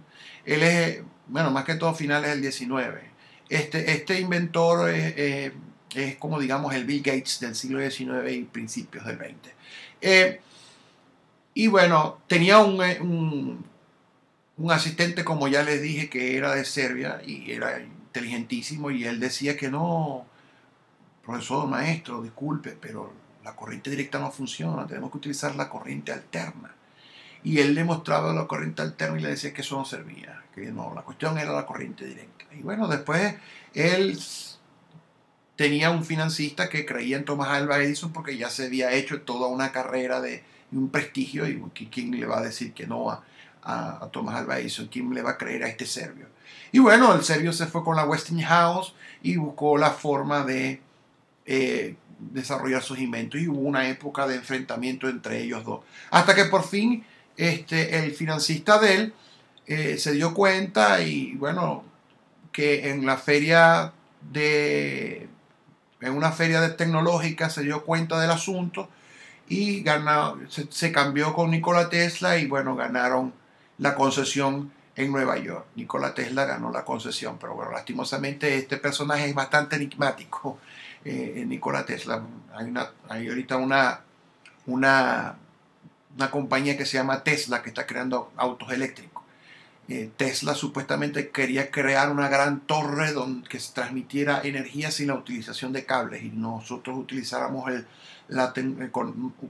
Él es, bueno, más que todo finales del XIX. Este inventor es como digamos el Bill Gates del siglo XIX y principios del XX. Y bueno, tenía un asistente, como ya les dije, que era de Serbia y era inteligentísimo, y él decía que no, profesor, maestro, disculpe, pero la corriente directa no funciona, tenemos que utilizar la corriente alterna. Y él le mostraba la corriente alterna y le decía que eso no servía, que no, la cuestión era la corriente directa. Y bueno, después él tenía un financista que creía en Thomas Alva Edison porque ya se había hecho toda una carrera de un prestigio, y ¿quién le va a decir que no a Thomas Alva Edison? ¿Quién le va a creer a este serbio? Y bueno, el serbio se fue con la Westinghouse y buscó la forma de desarrollar sus inventos, y hubo una época de enfrentamiento entre ellos dos, hasta que por fin el financista de él se dio cuenta, y bueno, que en una feria tecnológica se dio cuenta del asunto y se cambió con Nikola Tesla y bueno, ganaron la concesión en Nueva York. Nikola Tesla ganó la concesión, pero bueno, lastimosamente este personaje es bastante enigmático, Nikola Tesla. Hay ahorita una compañía que se llama Tesla que está creando autos eléctricos. Tesla supuestamente quería crear una gran torre que se transmitiera energía sin la utilización de cables y nosotros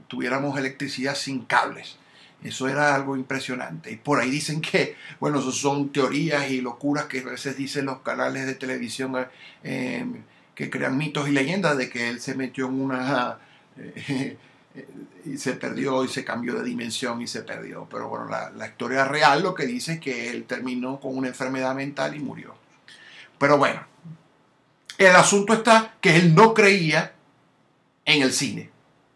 tuviéramos electricidad sin cables. Eso era algo impresionante. Y por ahí dicen que, bueno, eso son teorías y locuras que a veces dicen los canales de televisión que crean mitos y leyendas de que él se metió en una... y se perdió y se cambió de dimensión y se perdió. Pero bueno, la historia real lo que dice es que él terminó con una enfermedad mental y murió. Pero bueno, el asunto está que él no creía en el cine.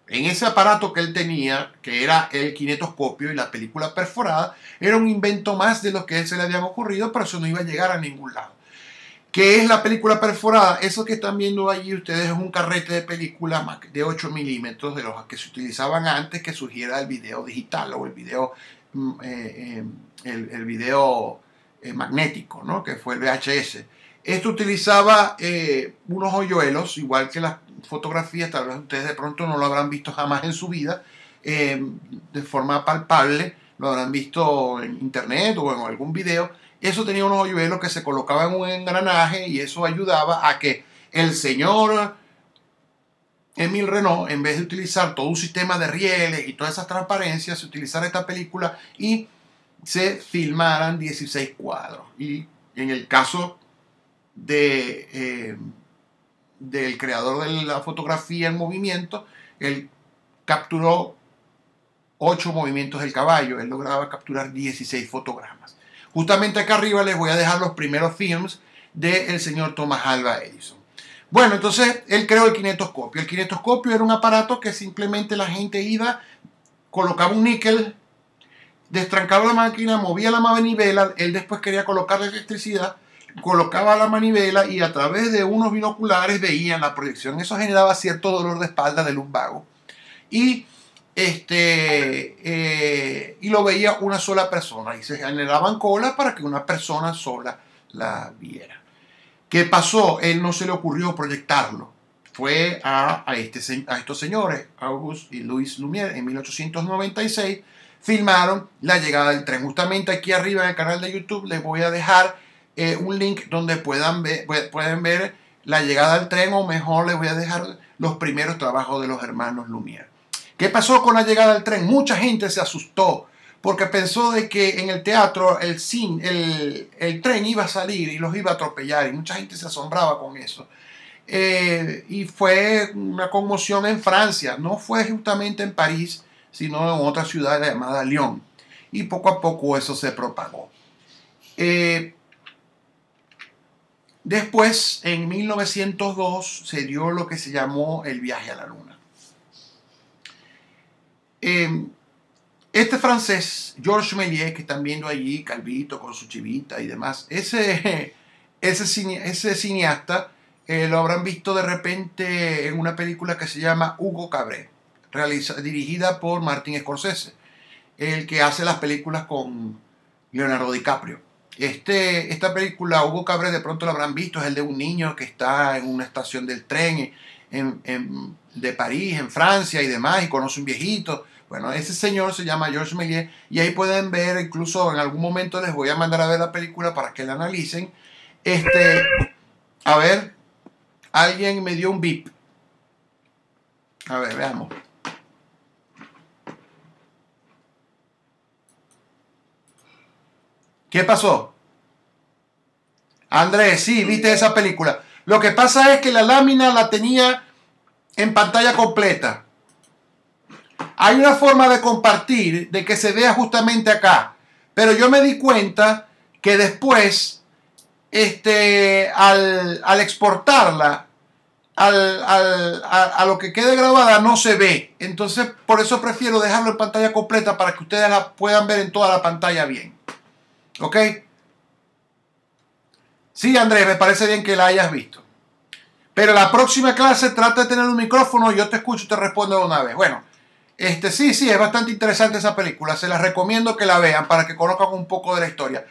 En ese aparato que él tenía, que era el kinetoscopio y la película perforada, era un invento más de lo que a él se le habían ocurrido, pero eso no iba a llegar a ningún lado. ¿Qué es la película perforada? Eso que están viendo allí ustedes es un carrete de película de 8 milímetros de los que se utilizaban antes que surgiera el video digital o el video, magnético, ¿no? Que fue el VHS. Esto utilizaba unos hoyuelos, igual que las fotografías, tal vez ustedes de pronto no lo habrán visto jamás en su vida, de forma palpable, lo habrán visto en internet o en algún video. Eso tenía unos hoyuelos que se colocaban en un engranaje y eso ayudaba a que el señor Émile Renault, en vez de utilizar todo un sistema de rieles y todas esas transparencias, se utilizara esta película y se filmaran 16 cuadros. Y en el caso del creador de la fotografía en movimiento, él capturó 8 movimientos del caballo. Él lograba capturar 16 fotogramas. Justamente acá arriba les voy a dejar los primeros films del señor Thomas Alva Edison. Bueno, entonces él creó el kinetoscopio. El kinetoscopio era un aparato que simplemente la gente iba, colocaba un níquel, destrancaba la máquina, movía la manivela, él después quería colocarle electricidad, colocaba la manivela y a través de unos binoculares veían la proyección. Eso generaba cierto dolor de espalda de lumbago. Y lo veía una sola persona y se generaban colas para que una persona sola la viera. ¿Qué pasó? Él no se le ocurrió proyectarlo. Fue a estos señores, Auguste y Louis Lumière, en 1896, filmaron la llegada del tren. Justamente aquí arriba en el canal de YouTube les voy a dejar un link donde pueden ver la llegada del tren, o mejor les voy a dejar los primeros trabajos de los hermanos Lumière. ¿Qué pasó con la llegada del tren? Mucha gente se asustó porque pensó de que en el teatro el tren iba a salir y los iba a atropellar, y mucha gente se asombraba con eso. Y fue una conmoción en Francia. No fue justamente en París, sino en otra ciudad llamada Lyon. Y poco a poco eso se propagó. Después, en 1902, se dio lo que se llamó el viaje a la Luna. Este francés, Georges Méliès, que están viendo allí, calvito, con su chivita y demás, ese cineasta lo habrán visto de repente en una película que se llama Hugo Cabret, dirigida por Martin Scorsese, el que hace las películas con Leonardo DiCaprio. Esta película, Hugo Cabret, de pronto lo habrán visto, es el de un niño que está en una estación del tren de París, en Francia y demás, y conoce un viejito. Bueno, ese señor se llama Georges Méliès, y ahí pueden ver, incluso en algún momento les voy a mandar a ver la película para que la analicen. A ver, alguien me dio un beep. A ver, veamos. ¿Qué pasó? Andrés, sí, viste esa película. Lo que pasa es que la lámina la tenía en pantalla completa. Hay una forma de compartir, de que se vea justamente acá. Pero yo me di cuenta que después, al exportarla, a lo que quede grabada, no se ve. Entonces, por eso prefiero dejarlo en pantalla completa para que ustedes la puedan ver en toda la pantalla bien. ¿Ok? Sí, Andrés, me parece bien que la hayas visto. Pero la próxima clase trata de tener un micrófono y yo te escucho y te respondo de una vez. Bueno, Sí, sí, es bastante interesante esa película. Se las recomiendo que la vean para que conozcan un poco de la historia.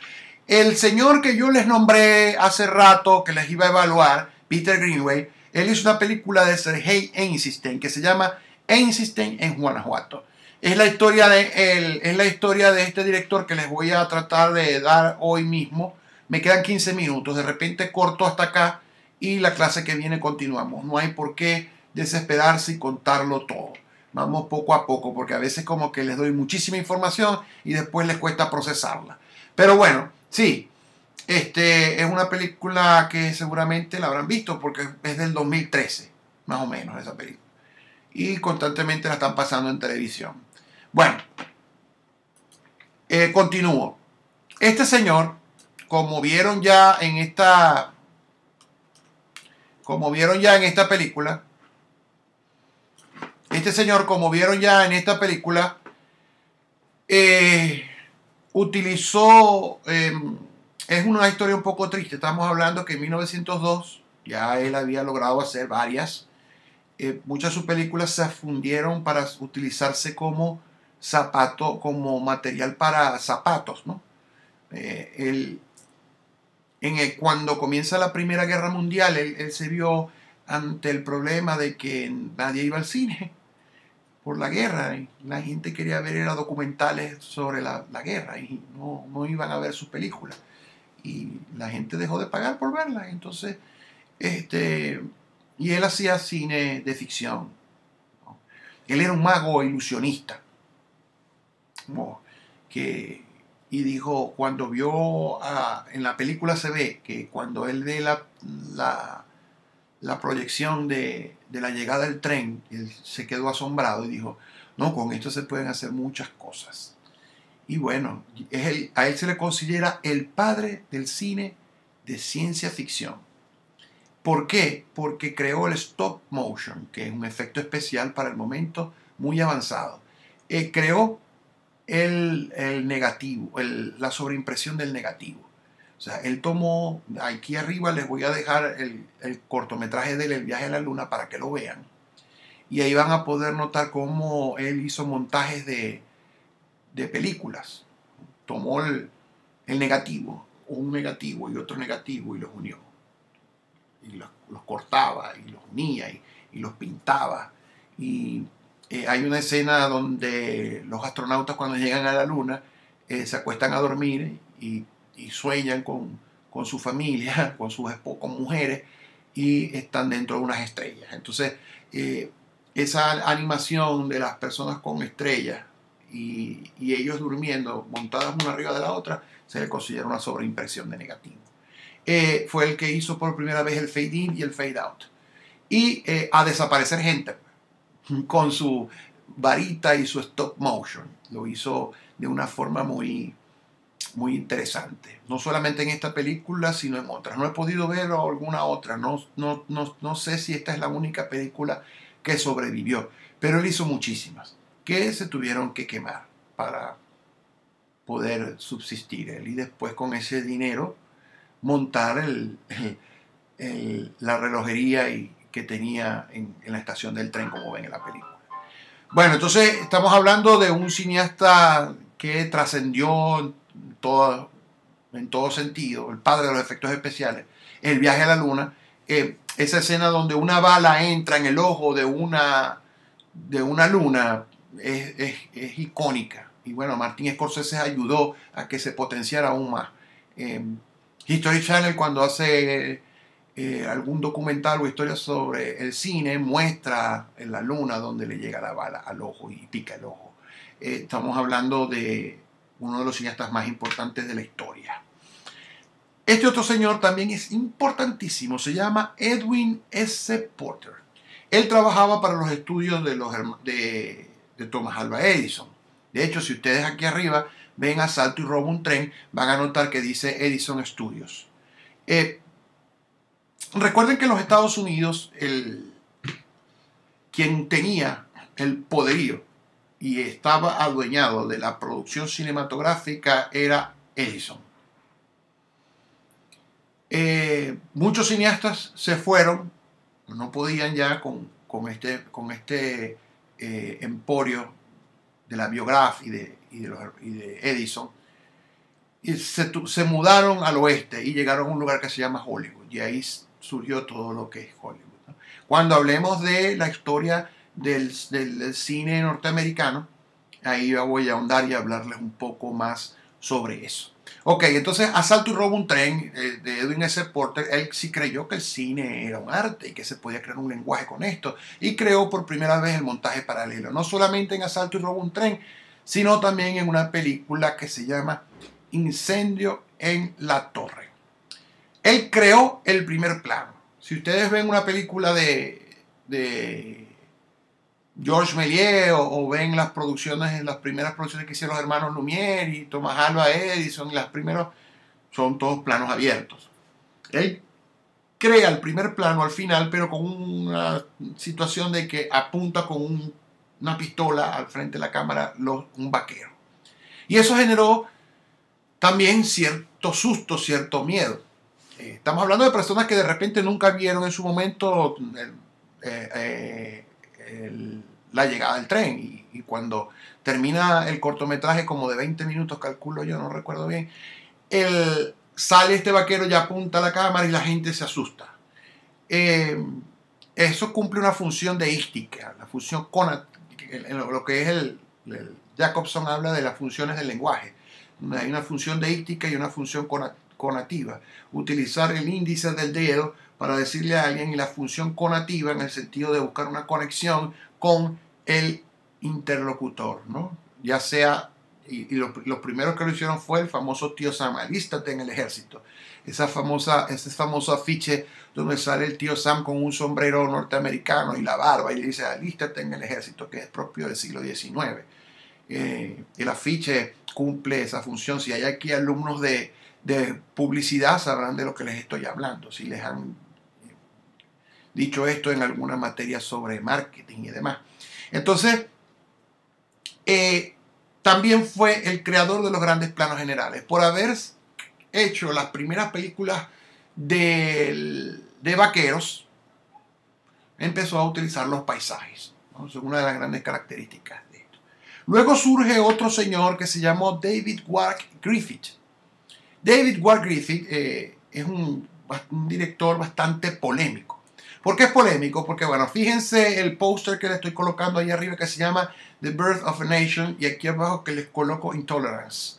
El señor que yo les nombré hace rato, que les iba a evaluar, Peter Greenaway, él hizo una película de Sergei Eisenstein que se llama Eisenstein en Guanajuato. Es la historia de este director que les voy a tratar de dar hoy mismo. Me quedan 15 minutos. De repente corto hasta acá y la clase que viene continuamos. No hay por qué desesperarse y contarlo todo. Vamos poco a poco, porque a veces como que les doy muchísima información y después les cuesta procesarla. Pero bueno, sí, es una película que seguramente la habrán visto porque es del 2013, más o menos, esa película. Y constantemente la están pasando en televisión. Bueno, continúo. Este señor, como vieron ya en esta película, utilizó, es una historia un poco triste. Estamos hablando que en 1902 ya él había logrado hacer varias. Muchas de sus películas se fundieron para utilizarse como como material para zapatos, ¿no? Cuando comienza la Primera Guerra Mundial, él se vio ante el problema de que nadie iba al cine por la guerra. Y la gente quería ver documentales sobre la guerra y no iban a ver sus películas. Y la gente dejó de pagar por verlas. Entonces, y él hacía cine de ficción, ¿no? Él era un mago ilusionista, ¿no? Y dijo, cuando vio, en la película se ve que cuando él ve la proyección de la llegada del tren, él se quedó asombrado y dijo, no, con esto se pueden hacer muchas cosas. Y bueno, a él se le considera el padre del cine de ciencia ficción. ¿Por qué? Porque creó el stop motion, que es un efecto especial para el momento muy avanzado. Creó el negativo, la sobreimpresión del negativo. O sea, él tomó, aquí arriba les voy a dejar el cortometraje del viaje a la luna para que lo vean. Y ahí van a poder notar cómo él hizo montajes de películas. Tomó el negativo, un negativo y otro negativo y los unió. Y los cortaba y los unía y los pintaba. Y hay una escena donde los astronautas cuando llegan a la luna se acuestan a dormir y sueñan con su familia, con mujeres, y están dentro de unas estrellas. Entonces, esa animación de las personas con estrellas y ellos durmiendo montadas una arriba de la otra, se le considera una sobreimpresión de negativo. Fue el que hizo por primera vez el fade in y el fade out. Y a desaparecer gente con su varita y su stop motion. Lo hizo de una forma muy, muy interesante. No solamente en esta película, sino en otras. No he podido ver alguna otra. No sé si esta es la única película que sobrevivió. Pero él hizo muchísimas que se tuvieron que quemar para poder subsistir él. Y después con ese dinero montar la relojería que tenía en la estación del tren, como ven en la película. Bueno, entonces estamos hablando de un cineasta que trascendió en todo sentido, el padre de los efectos especiales, el viaje a la luna, esa escena donde una bala entra en el ojo de una luna es icónica. Y bueno, Martin Scorsese ayudó a que se potenciara aún más. History Channel, cuando hace algún documental o historia sobre el cine, muestra en la luna donde le llega la bala al ojo y pica el ojo. Estamos hablando de uno de los cineastas más importantes de la historia. Este otro señor también es importantísimo, se llama Edwin S. Porter. Él trabajaba para los estudios de Thomas Alva Edison. De hecho, si ustedes aquí arriba ven Asalto y Robo un tren, van a notar que dice Edison Studios. Recuerden que en los Estados Unidos, quien tenía el poderío y estaba adueñado de la producción cinematográfica era Edison. Muchos cineastas se fueron, no podían ya con este emporio la Biograph y de Edison, y se mudaron al oeste y llegaron a un lugar que se llama Hollywood. Y ahí surgió todo lo que es Hollywood, ¿no? Cuando hablemos de la historia del cine norteamericano, ahí voy a ahondar y hablarles un poco más sobre eso. Ok, entonces Asalto y robo un tren de Edwin S. Porter, él sí creyó que el cine era un arte y que se podía crear un lenguaje con esto, y creó por primera vez el montaje paralelo, no solamente en Asalto y robo un tren, sino también en una película que se llama Incendio en la Torre. Él creó el primer plano. Si ustedes ven una película de Georges Méliès o ven las primeras producciones que hicieron los hermanos Lumière y Thomas Alva Edison, las primeras son todos planos abiertos. Él crea el primer plano al final, pero con una situación de que apunta con una pistola al frente de la cámara un vaquero. Y eso generó también cierto susto, cierto miedo. Estamos hablando de personas que de repente nunca vieron en su momento la llegada del tren, y cuando termina el cortometraje, como de 20 minutos, calculo yo, no recuerdo bien, sale este vaquero y apunta a la cámara y la gente se asusta. Eso cumple una función deística, la función lo que es Jacobson habla de las funciones del lenguaje. Hay una función deística y una función conativa. Utilizar el índice del dedo para decirle a alguien, y la función conativa en el sentido de buscar una conexión con el interlocutor, ¿no? Ya sea, y los primeros que lo hicieron fue el famoso tío Sam, alístate en el ejército. Ese famoso afiche donde sale el tío Sam con un sombrero norteamericano y la barba y le dice alístate en el ejército, que es propio del siglo XIX. El afiche cumple esa función. Si hay aquí alumnos de publicidad sabrán de lo que les estoy hablando, si les han dicho esto en alguna materia sobre marketing y demás. Entonces, también fue el creador de los grandes planos generales, por haber hecho las primeras películas de vaqueros. Empezó a utilizar los paisajes, ¿no? Es una de las grandes características de esto. Luego surge otro señor que se llamó David Wark Griffith. David Wark Griffith es un director bastante polémico. ¿Por qué es polémico? Porque, bueno, fíjense el póster que le estoy colocando ahí arriba, que se llama The Birth of a Nation, y aquí abajo que les coloco Intolerance.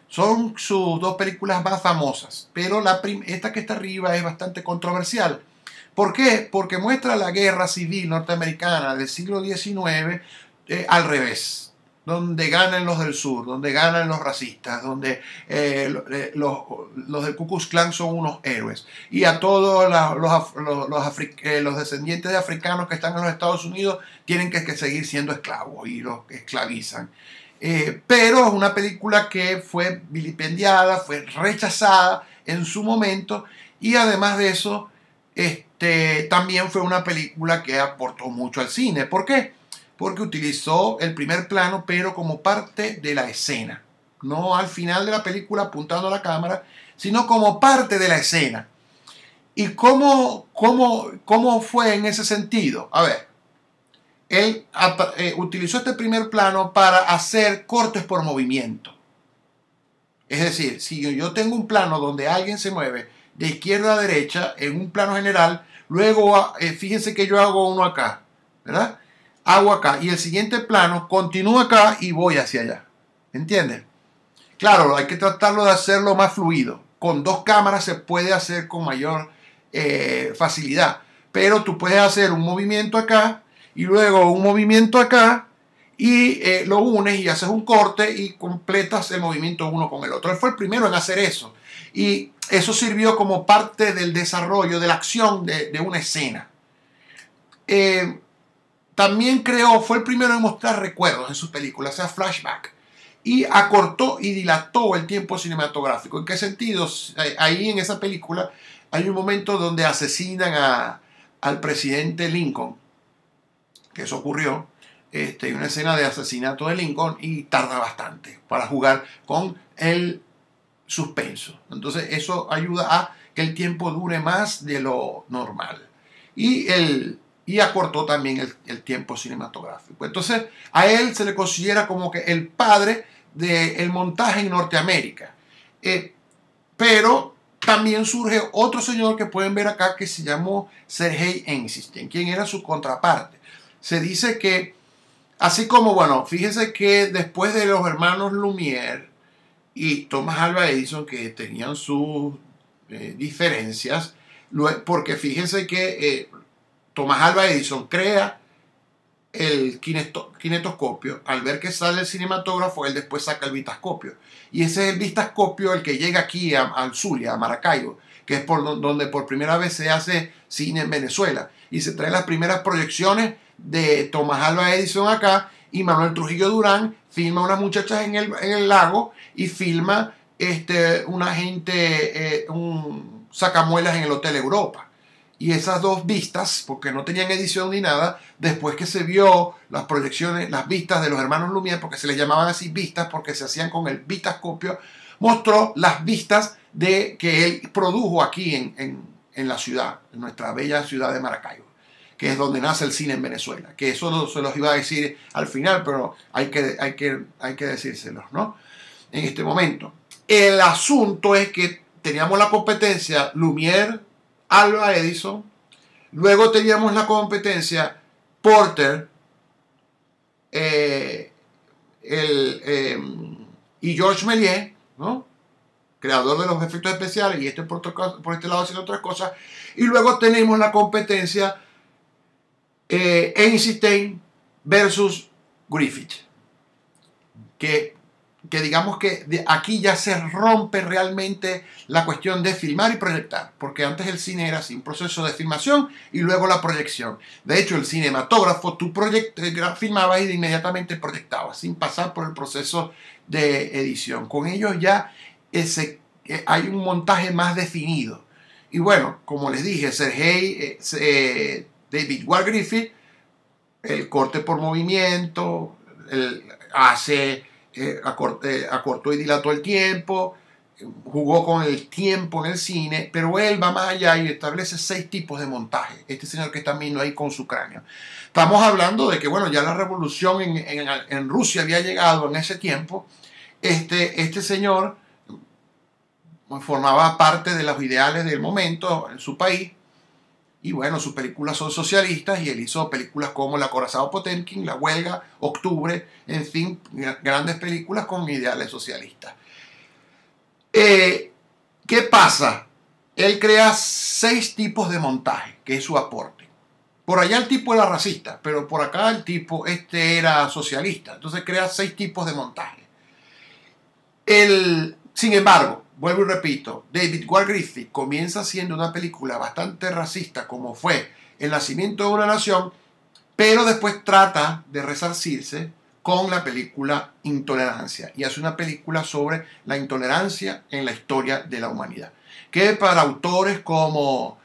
Son sus dos películas más famosas, pero esta que está arriba es bastante controversial. ¿Por qué? Porque muestra la guerra civil norteamericana del siglo XIX al revés, donde ganan los del sur, donde ganan los racistas, donde los del Ku Klux Klan son unos héroes, y a todos los descendientes de africanos que están en los Estados Unidos tienen que seguir siendo esclavos y los esclavizan. Pero es una película que fue vilipendiada, fue rechazada en su momento, y además de eso también fue una película que aportó mucho al cine. ¿Por qué? Porque utilizó el primer plano, pero como parte de la escena. No al final de la película apuntando a la cámara, sino como parte de la escena. ¿Y cómo fue en ese sentido? A ver, él utilizó este primer plano para hacer cortes por movimiento. Es decir, si yo tengo un plano donde alguien se mueve de izquierda a derecha en un plano general, luego fíjense que yo hago uno acá, ¿verdad? Hago acá, y el siguiente plano continúo acá y voy hacia allá. ¿Entienden? Claro, hay que tratarlo de hacerlo más fluido. Con dos cámaras se puede hacer con mayor facilidad, pero tú puedes hacer un movimiento acá y luego un movimiento acá, y lo unes y haces un corte y completas el movimiento uno con el otro. Él fue el primero en hacer eso, y eso sirvió como parte del desarrollo de la acción de una escena. También fue el primero en mostrar recuerdos en sus películas, o sea, flashback, y acortó y dilató el tiempo cinematográfico. ¿En qué sentido? Ahí en esa película hay un momento donde asesinan al presidente Lincoln, que eso ocurrió, una escena de asesinato de Lincoln, y tarda bastante para jugar con el suspenso. Entonces eso ayuda a que el tiempo dure más de lo normal. Y y acortó también el tiempo cinematográfico. Entonces, a él se le considera como que el padre del montaje en Norteamérica. Pero también surge otro señor que pueden ver acá que se llamó Sergei Eisenstein, quien era su contraparte. Se dice que, así como, bueno, fíjense que después de los hermanos Lumière y Thomas Alva Edison, que tenían sus diferencias, porque fíjense que Thomas Alva Edison crea el kinetoscopio. Al ver que sale el cinematógrafo, él después saca el vitascopio. Y ese es el vitascopio el que llega aquí al Zulia, a Maracaibo, que es donde por primera vez se hace cine en Venezuela. Y se traen las primeras proyecciones de Thomas Alva Edison acá, y Manuel Trujillo Durán filma unas muchachas en el lago y filma una gente, un sacamuelas en el Hotel Europa. Y esas dos vistas, porque no tenían edición ni nada, después que se vio las proyecciones, las vistas de los hermanos Lumière, porque se les llamaban así vistas porque se hacían con el vitascopio, mostró las vistas que él produjo aquí en la ciudad, en nuestra bella ciudad de Maracaibo, que es donde nace el cine en Venezuela. Que eso se los iba a decir al final, pero hay que decírselos, ¿no? En este momento. El asunto es que teníamos la competencia Lumière, Alva Edison, luego teníamos la competencia Porter y Georges Méliès, ¿no? Creador de los efectos especiales, y por este lado haciendo otras cosas. Y luego tenemos la competencia Eisenstein versus Griffith, que digamos que aquí ya se rompe realmente la cuestión de filmar y proyectar, porque antes el cine era así, un proceso de filmación y luego la proyección. De hecho, el cinematógrafo, tú filmabas y inmediatamente proyectabas, sin pasar por el proceso de edición. Con ellos ya hay un montaje más definido. Y bueno, como les dije, David Ward Griffith, el corte por movimiento, acortó y dilató el tiempo, jugó con el tiempo en el cine, pero él va más allá y establece 6 tipos de montaje. Este señor que está viendo ahí con su cráneo. Estamos hablando de que, bueno, ya la revolución en Rusia había llegado en ese tiempo. Este señor formaba parte de los ideales del momento en su país. Y bueno, sus películas son socialistas y él hizo películas como El acorazado Potemkin, La huelga, Octubre, en fin, grandes películas con ideales socialistas. ¿Qué pasa? Él crea 6 tipos de montaje, que es su aporte. Por allá el tipo era racista, pero por acá el tipo era socialista. Entonces crea 6 tipos de montaje. Sin embargo, vuelvo y repito, David Ward Griffith comienza haciendo una película bastante racista como fue El nacimiento de una nación, pero después trata de resarcirse con la película Intolerancia y hace una película sobre la intolerancia en la historia de la humanidad, que para autores como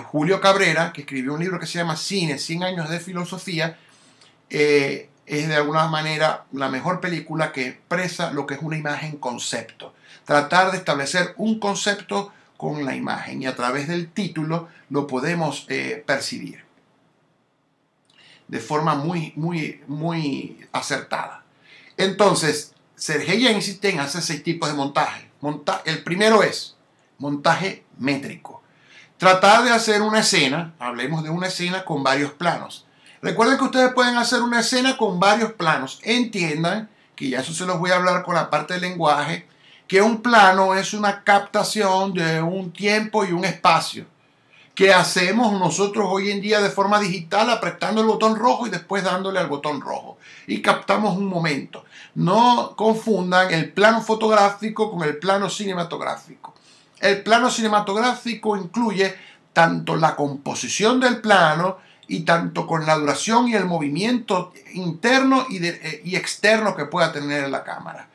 Julio Cabrera, que escribió un libro que se llama Cine, 100 años de filosofía, es de alguna manera la mejor película que expresa lo que es una imagen concepto. Tratar de establecer un concepto con la imagen y a través del título lo podemos percibir de forma muy acertada. Entonces, Sergei Eisenstein hace 6 tipos de montaje. El primero es montaje métrico. Tratar de hacer una escena, hablemos de una escena con varios planos. Recuerden que ustedes pueden hacer una escena con varios planos. Entiendan, que ya eso se los voy a hablar con la parte del lenguaje, que un plano es una captación de un tiempo y un espacio que hacemos nosotros hoy en día de forma digital, apretando el botón rojo y después dándole al botón rojo. Y captamos un momento. No confundan el plano fotográfico con el plano cinematográfico. El plano cinematográfico incluye tanto la composición del plano y tanto con la duración y el movimiento interno y externo que pueda tener la cámara.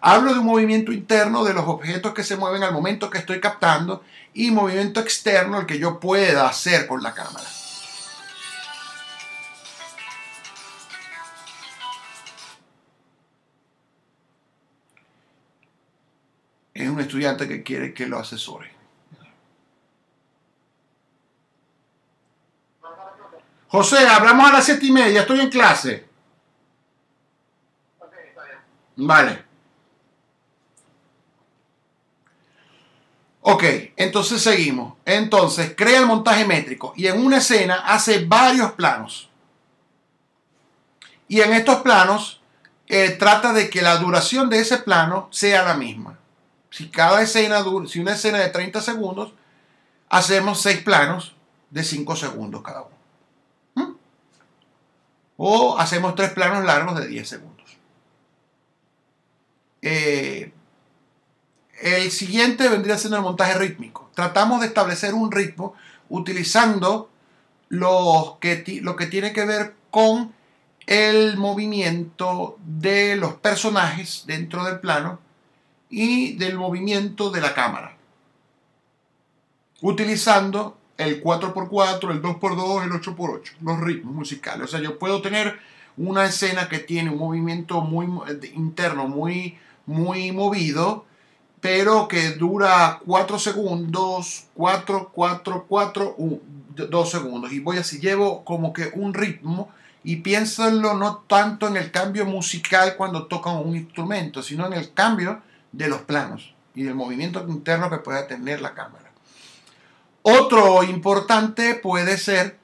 Hablo de un movimiento interno de los objetos que se mueven al momento que estoy captando y movimiento externo el que yo pueda hacer con la cámara. Es un estudiante que quiere que lo asesore. José, hablamos a las 7:30, estoy en clase. Ok, está bien. Vale. Ok, entonces seguimos. Entonces, crea el montaje métrico y en una escena hace varios planos. Y en estos planos trata de que la duración de ese plano sea la misma. Si si una escena de 30 segundos, hacemos 6 planos de 5 segundos cada uno. O hacemos 3 planos largos de 10 segundos. El siguiente vendría siendo el montaje rítmico. Tratamos de establecer un ritmo utilizando lo que tiene que ver con el movimiento de los personajes dentro del plano y del movimiento de la cámara. Utilizando el 4x4, el 2x2, el 8x8, los ritmos musicales. O sea, yo puedo tener una escena que tiene un movimiento muy interno, muy movido, pero que dura 4 segundos, 4, 4, 4, 2 segundos. Y voy así, llevo como que un ritmo y piénsenlo no tanto en el cambio musical cuando tocan un instrumento, sino en el cambio de los planos y del movimiento interno que pueda tener la cámara. Otro importante puede ser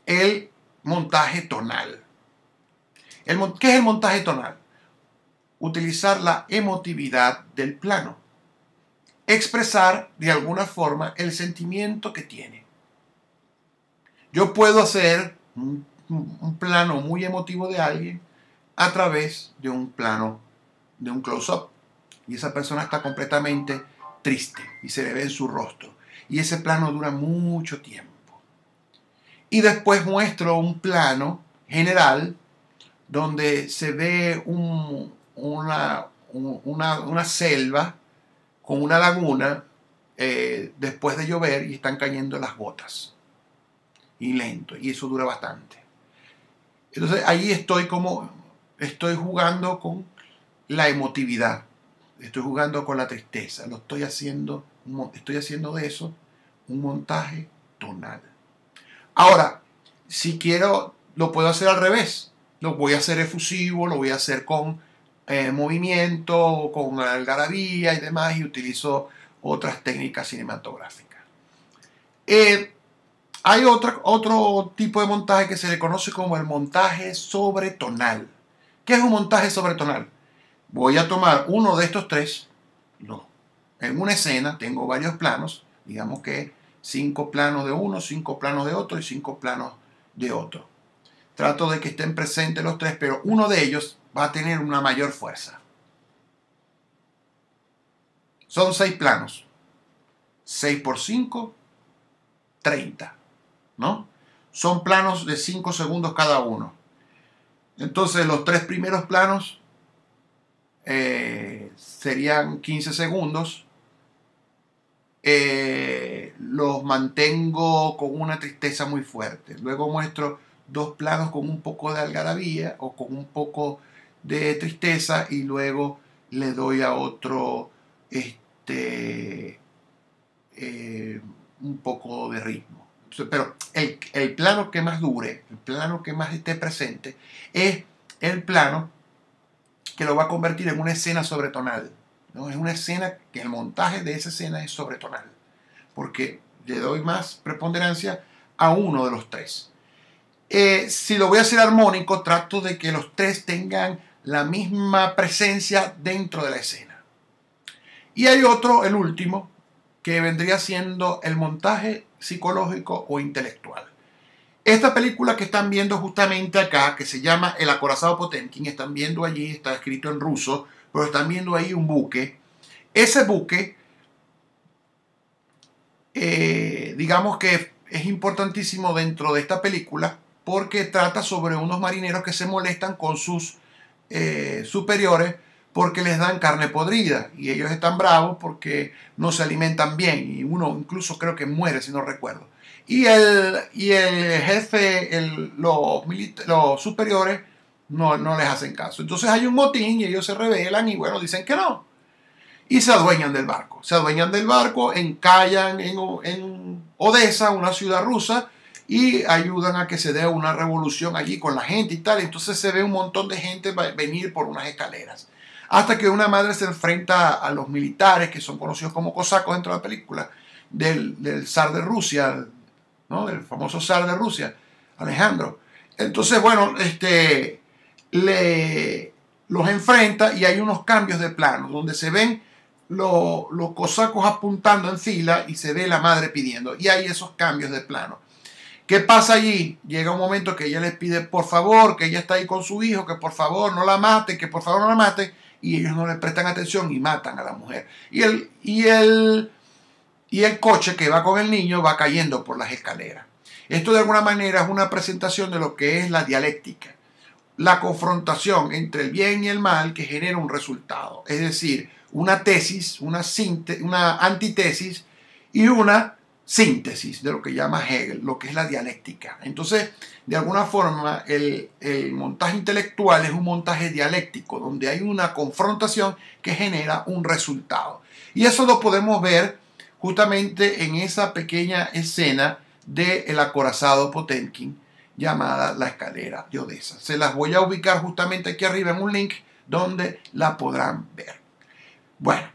el montaje tonal. ¿Qué es el montaje tonal? Utilizar la emotividad del plano. Expresar de alguna forma el sentimiento que tiene. Yo puedo hacer un plano muy emotivo de alguien a través de un plano, de un close-up. Y esa persona está completamente triste y se le ve en su rostro. Y ese plano dura mucho tiempo. Y después muestro un plano general donde se ve una selva con una laguna después de llover y están cayendo las gotas. Y lento. Y eso dura bastante. Entonces ahí estoy jugando con la emotividad. Estoy jugando con la tristeza. Estoy haciendo de eso un montaje tonal. Ahora, si quiero, lo puedo hacer al revés. Lo voy a hacer efusivo, lo voy a hacer con movimiento, con algarabía y demás, y utilizo otras técnicas cinematográficas. Hay otro tipo de montaje que se le conoce como el montaje sobretonal. ¿Qué es un montaje sobretonal? Voy a tomar uno de estos tres. En una escena tengo varios planos, digamos que 5 planos de uno, 5 planos de otro y 5 planos de otro. Trato de que estén presentes los tres, pero uno de ellos va a tener una mayor fuerza. Son 6 planos. 6 por 5, 30. ¿No? Son planos de 5 segundos cada uno. Entonces los 3 primeros planos serían 15 segundos. Los mantengo con una tristeza muy fuerte. Luego muestro 2 planos con un poco de algarabía o con un poco de tristeza y luego le doy a otro un poco de ritmo. Pero el plano que más dure, el plano que más esté presente, es el plano que lo va a convertir en una escena sobretonal, ¿no? Es una escena que el montaje de esa escena es sobretonal, porque le doy más preponderancia a uno de los 3. Si lo voy a hacer armónico, trato de que los 3 tengan la misma presencia dentro de la escena. Y hay otro, el último, que vendría siendo el montaje psicológico o intelectual. Esta película que están viendo justamente acá, que se llama El acorazado Potemkin, están viendo allí, está escrito en ruso, pero están viendo ahí un buque. Ese buque, digamos que es importantísimo dentro de esta película porque trata sobre unos marineros que se molestan con sus superiores porque les dan carne podrida y ellos están bravos porque no se alimentan bien y uno incluso creo que muere si no recuerdo. Y el jefe, los superiores no les hacen caso. Entonces hay un motín y ellos se rebelan y bueno, dicen que no. Y se adueñan del barco. Se adueñan del barco, encallan en Odessa, una ciudad rusa, y ayudan a que se dé una revolución allí con la gente y tal. Entonces se ve un montón de gente venir por unas escaleras. Hasta que una madre se enfrenta a los militares, que son conocidos como cosacos dentro de la película, del zar de Rusia, ¿no? Del famoso zar de Rusia, Alejandro. Entonces, bueno, los enfrenta y hay unos cambios de plano, donde se ven los cosacos apuntando en fila y se ve la madre pidiendo. Y hay esos cambios de plano. ¿Qué pasa allí? Llega un momento que ella les pide por favor, que ella está ahí con su hijo, que por favor no la mate, que por favor no la mate, y ellos no le prestan atención y matan a la mujer. Y el coche que va con el niño va cayendo por las escaleras. Esto de alguna manera es una presentación de lo que es la dialéctica, la confrontación entre el bien y el mal que genera un resultado. Es decir, una tesis, una antitesis y una síntesis de lo que llama Hegel, lo que es la dialéctica. Entonces, de alguna forma, el montaje intelectual es un montaje dialéctico, donde hay una confrontación que genera un resultado. Y eso lo podemos ver justamente en esa pequeña escena del acorazado Potemkin llamada La Escalera de Odessa. Se las voy a ubicar justamente aquí arriba en un link donde la podrán ver. Bueno,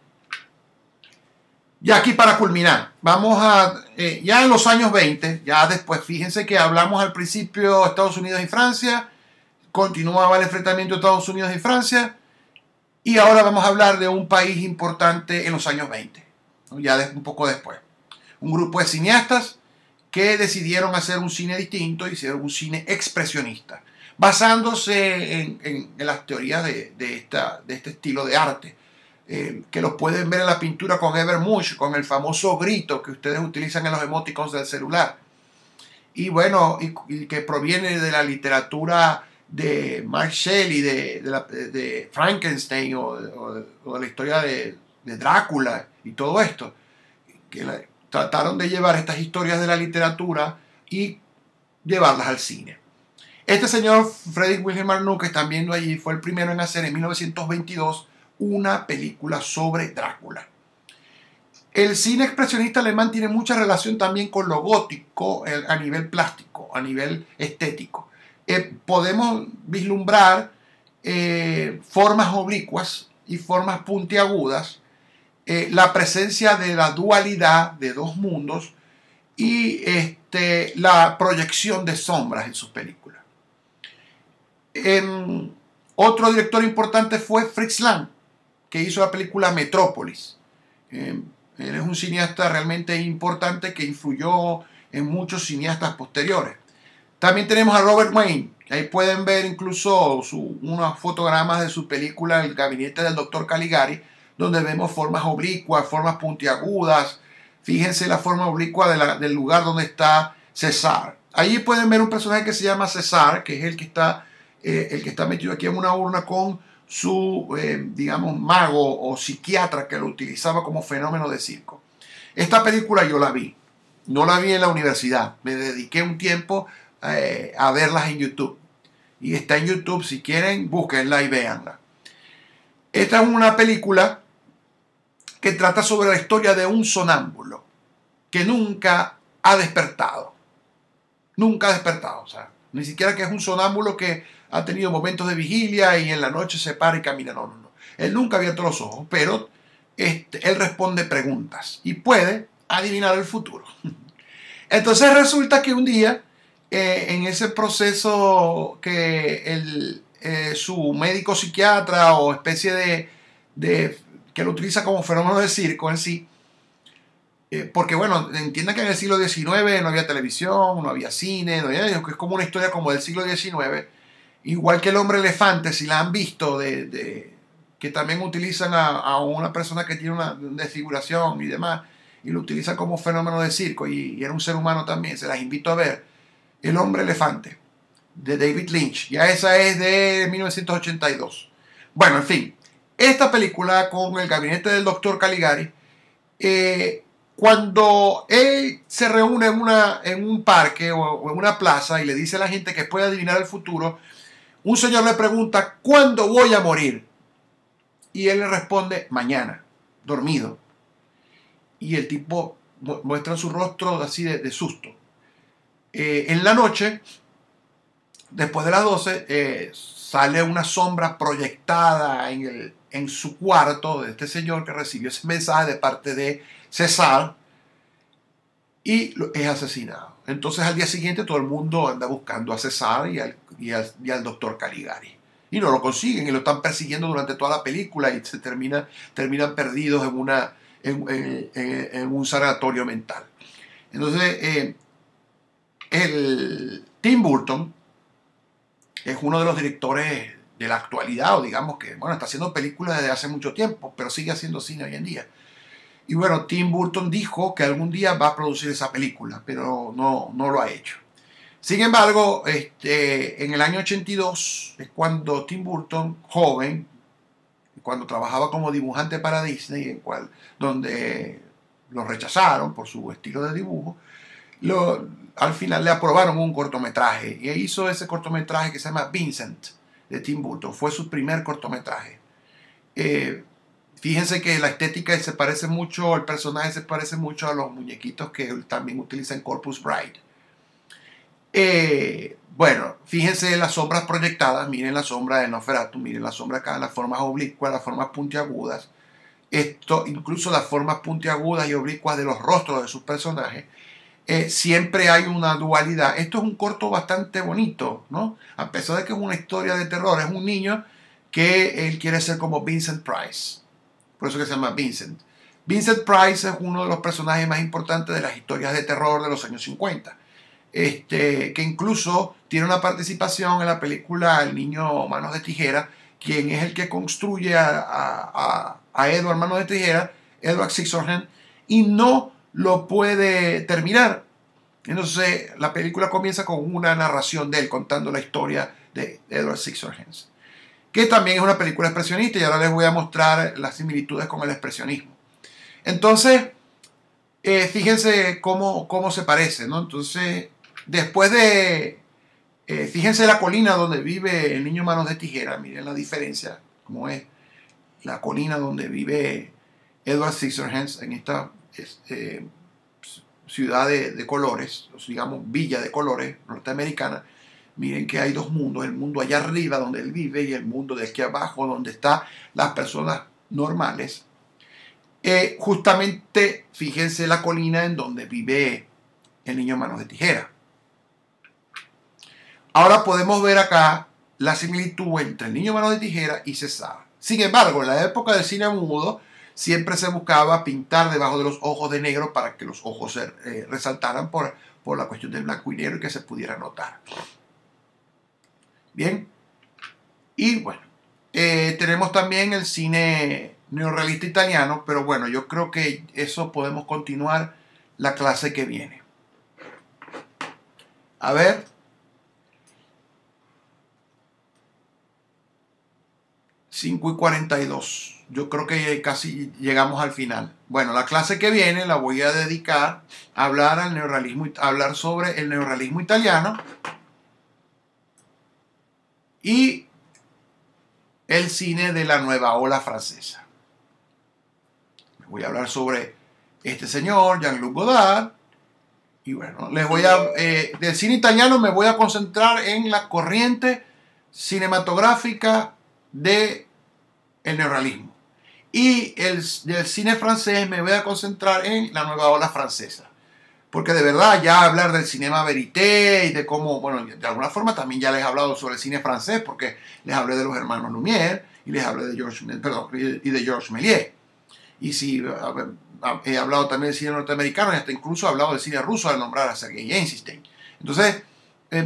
ya aquí para culminar, vamos a, ya en los años 20, ya después, fíjense que hablamos al principio Estados Unidos y Francia, continuaba el enfrentamiento de Estados Unidos y Francia, y ahora vamos a hablar de un país importante en los años 20, ¿no? Ya un poco después. Un grupo de cineastas que decidieron hacer un cine distinto, hicieron un cine expresionista, basándose en las teorías de este estilo de arte. Que los pueden ver en la pintura con Evermush, con el famoso grito que ustedes utilizan en los emoticons del celular. Y bueno, y que proviene de la literatura de Mary Shelley, de Frankenstein o de la historia de Drácula y todo esto. Que trataron de llevar estas historias de la literatura y llevarlas al cine. Este señor, Frederick Wilhelm Arnoux, que están viendo allí, fue el primero en hacer en 1922 una película sobre Drácula. El cine expresionista alemán tiene mucha relación también con lo gótico a nivel plástico, a nivel estético. Podemos vislumbrar formas oblicuas y formas puntiagudas, la presencia de la dualidad de dos mundos y la proyección de sombras en sus películas. Otro director importante fue Fritz Lang, que hizo la película Metrópolis. Él es un cineasta realmente importante que influyó en muchos cineastas posteriores. También tenemos a Robert Wayne. Ahí pueden ver incluso unos fotogramas de su película El gabinete del doctor Caligari, donde vemos formas oblicuas, formas puntiagudas. Fíjense la forma oblicua del lugar donde está César. Allí pueden ver un personaje que se llama César, que es el que está metido aquí en una urna con su, digamos, mago o psiquiatra que lo utilizaba como fenómeno de circo. Esta película yo la vi. No la vi en la universidad. Me dediqué un tiempo a verlas en YouTube. Y está en YouTube. Si quieren, búsquenla y véanla. Esta es una película que trata sobre la historia de un sonámbulo que nunca ha despertado. Nunca ha despertado. O sea, ni siquiera que es un sonámbulo que ha tenido momentos de vigilia y en la noche se para y camina. No, no, no. Él nunca ha abierto los ojos, pero él responde preguntas y puede adivinar el futuro. Entonces resulta que un día, en ese proceso que su médico psiquiatra o especie que lo utiliza como fenómeno de circo en sí, porque bueno, entiendan que en el siglo XIX no había televisión, no había cine, que es como una historia como del siglo XIX, igual que el hombre elefante, si la han visto, que también utilizan a una persona que tiene una desfiguración y demás, y lo utilizan como fenómeno de circo, y era un ser humano también, se las invito a ver. El hombre elefante, de David Lynch, ya esa es de 1982. Bueno, en fin, esta película con el gabinete del doctor Caligari, cuando él se reúne en un parque o en una plaza y le dice a la gente que puede adivinar el futuro, un señor le pregunta, ¿cuándo voy a morir? Y él le responde, mañana, dormido. Y el tipo muestra su rostro así de susto. En la noche, después de las 12, sale una sombra proyectada en su cuarto de este señor que recibió ese mensaje de parte de César y es asesinado. Entonces al día siguiente todo el mundo anda buscando a César y al doctor Caligari. Y no lo consiguen y lo están persiguiendo durante toda la película y terminan perdidos en un sanatorio mental. Entonces, el Tim Burton es uno de los directores de la actualidad, o digamos que, bueno, está haciendo películas desde hace mucho tiempo, pero sigue haciendo cine hoy en día. Y bueno, Tim Burton dijo que algún día va a producir esa película, pero no lo ha hecho. Sin embargo, en el año 82 es cuando Tim Burton, joven, cuando trabajaba como dibujante para Disney, donde lo rechazaron por su estilo de dibujo, al final le aprobaron un cortometraje y hizo ese cortometraje que se llama Vincent de Tim Burton. Fue su primer cortometraje. Fíjense que la estética se parece mucho, el personaje se parece mucho a los muñequitos que también utiliza en Corpus Bride. Bueno, fíjense las sombras proyectadas, miren la sombra de Nosferatu, miren la sombra acá, las formas oblicuas, las formas puntiagudas. Esto, incluso las formas puntiagudas y oblicuas de los rostros de sus personajes. Siempre hay una dualidad. Esto es un corto bastante bonito, ¿no? A pesar de que es una historia de terror, es un niño que él quiere ser como Vincent Price. Por eso que se llama Vincent. Vincent Price es uno de los personajes más importantes de las historias de terror de los años 50. Que incluso tiene una participación en la película El niño Manos de Tijera, quien es el que construye a Edward Manos de Tijera, Edward Scissorhands, y no lo puede terminar. Entonces la película comienza con una narración de él contando la historia de Edward Scissorhands, que también es una película expresionista, y ahora les voy a mostrar las similitudes con el expresionismo. Entonces, fíjense cómo se parece, ¿no? Entonces, después de... fíjense la colina donde vive el niño Manos de Tijera, miren la diferencia, cómo es la colina donde vive Edward Scissorhands en esta ciudad de colores, digamos villa de colores norteamericana. Miren que hay dos mundos, el mundo allá arriba donde él vive y el mundo de aquí abajo donde están las personas normales. Justamente fíjense la colina en donde vive el niño Manos de Tijera. Ahora podemos ver acá la similitud entre el niño Manos de Tijera y César. Sin embargo, en la época del cine mudo siempre se buscaba pintar debajo de los ojos de negro para que los ojos se resaltaran por la cuestión del blanco y negro y que se pudiera notar. Bien, y bueno, tenemos también el cine neorrealista italiano, pero bueno, yo creo que eso podemos continuar la clase que viene. A ver. 5:42. Yo creo que casi llegamos al final. Bueno, la clase que viene la voy a dedicar a hablar sobre el neorrealismo italiano y el cine de la nueva ola francesa. Voy a hablar sobre este señor, Jean-Luc Godard. Y bueno, del cine italiano me voy a concentrar en la corriente cinematográfica del neorrealismo. Y del cine francés me voy a concentrar en la nueva ola francesa. Porque de verdad ya hablar del cinema verité y de cómo, bueno, de alguna forma también ya les he hablado sobre el cine francés, porque les hablé de los hermanos Lumière y les hablé de Georges Méliès. Y si he hablado también del cine norteamericano y hasta incluso he hablado del cine ruso al nombrar a Sergei Eisenstein. Entonces,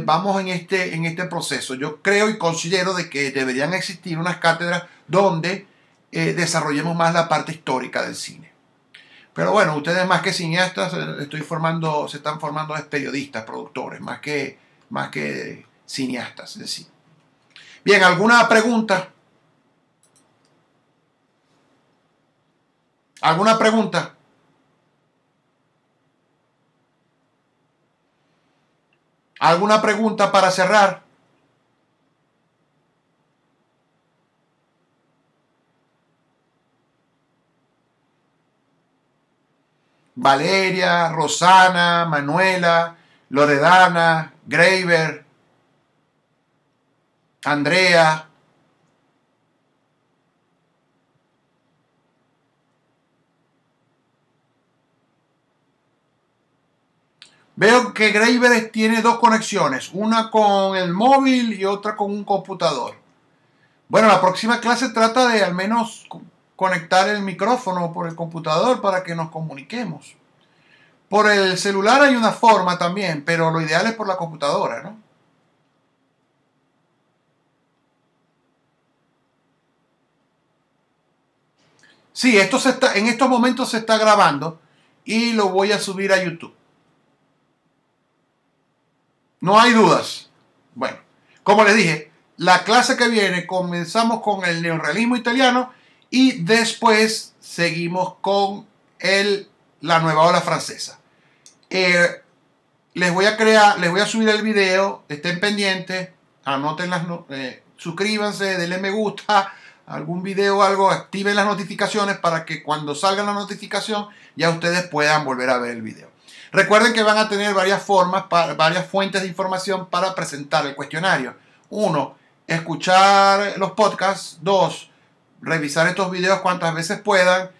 vamos en este proceso. Yo creo y considero de que deberían existir unas cátedras donde desarrollemos más la parte histórica del cine. Pero bueno, ustedes más que cineastas se están formando as periodistas, productores, más que cineastas, es decir. Bien, ¿alguna pregunta? ¿Alguna pregunta? ¿Alguna pregunta para cerrar? Valeria, Rosana, Manuela, Loredana, Graver, Andrea. Veo que Graver tiene dos conexiones, una con el móvil y otra con un computador. Bueno, la próxima clase trata de al menos conectar el micrófono por el computador para que nos comuniquemos. Por el celular hay una forma también, pero lo ideal es por la computadora, ¿no? Sí, en estos momentos se está grabando y lo voy a subir a YouTube. No hay dudas. Bueno, como les dije, la clase que viene comenzamos con el neorrealismo italiano y después seguimos con la nueva ola francesa. Les voy a subir el video, estén pendientes, anoten suscríbanse, denle me gusta, algún video o algo, activen las notificaciones para que cuando salga la notificación ya ustedes puedan volver a ver el video. Recuerden que van a tener varias fuentes de información para presentar el cuestionario. 1. Escuchar los podcasts. 2. Revisar estos videos cuantas veces puedan.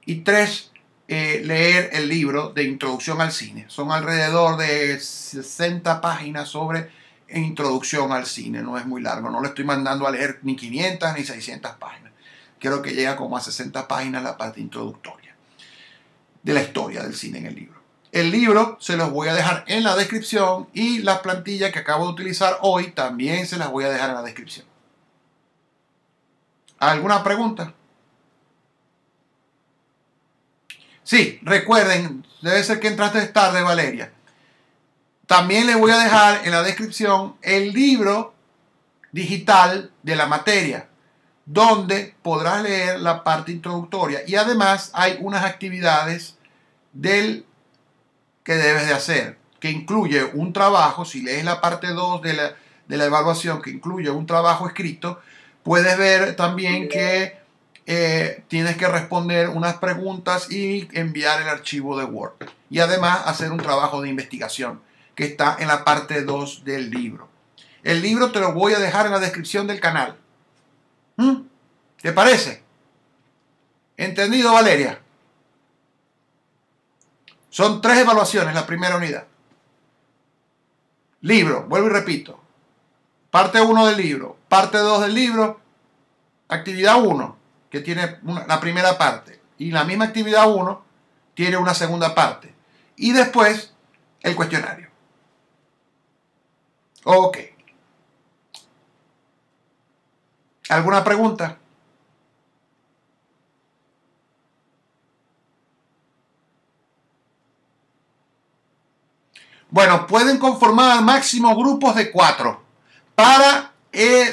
Y 3. Leer el libro de Introducción al Cine. Son alrededor de 60 páginas sobre Introducción al Cine. No es muy largo. No le estoy mandando a leer ni 500 ni 600 páginas. Creo que llega como a 60 páginas la parte introductoria de la historia del cine en el libro. El libro se los voy a dejar en la descripción y la plantilla que acabo de utilizar hoy también se las voy a dejar en la descripción. ¿Alguna pregunta? Sí, recuerden, debe ser que entraste tarde, Valeria. También les voy a dejar en la descripción el libro digital de la materia, donde podrás leer la parte introductoria. Y además hay unas actividades que debes de hacer, que incluye un trabajo. Si lees la parte 2 de la evaluación, que incluye un trabajo escrito, puedes ver también que tienes que responder unas preguntas y enviar el archivo de Word. Y además hacer un trabajo de investigación que está en la parte 2 del libro. El libro te lo voy a dejar en la descripción del canal. ¿Te parece? ¿Entendido, Valeria? Son 3 evaluaciones la primera unidad. Libro, vuelvo y repito. Parte 1 del libro, parte 2 del libro, actividad 1, que tiene la primera parte. Y la misma actividad 1 tiene una segunda parte. Y después el cuestionario. Ok. ¿Alguna pregunta? Bueno, pueden conformar al máximo grupos de 4 para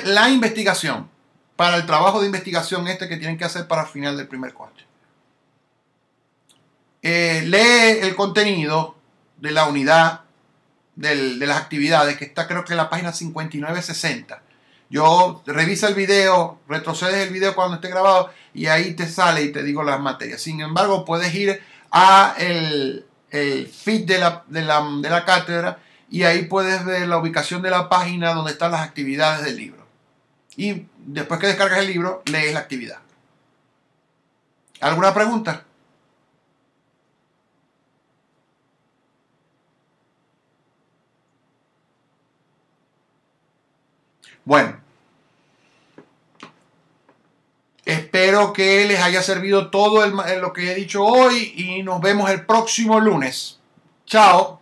la investigación, para el trabajo de investigación que tienen que hacer para el final del primer corte. Lee el contenido de la unidad de las actividades, que está creo que en la página 59-60. Yo revisa el video, retrocedes el video cuando esté grabado y ahí te sale y te digo las materias. Sin embargo, puedes ir a el feed de la cátedra y ahí puedes ver la ubicación de la página donde están las actividades del libro. Y después que descargas el libro, lees la actividad. ¿Alguna pregunta? Bueno, espero que les haya servido todo lo que he dicho hoy y nos vemos el próximo lunes. Chao.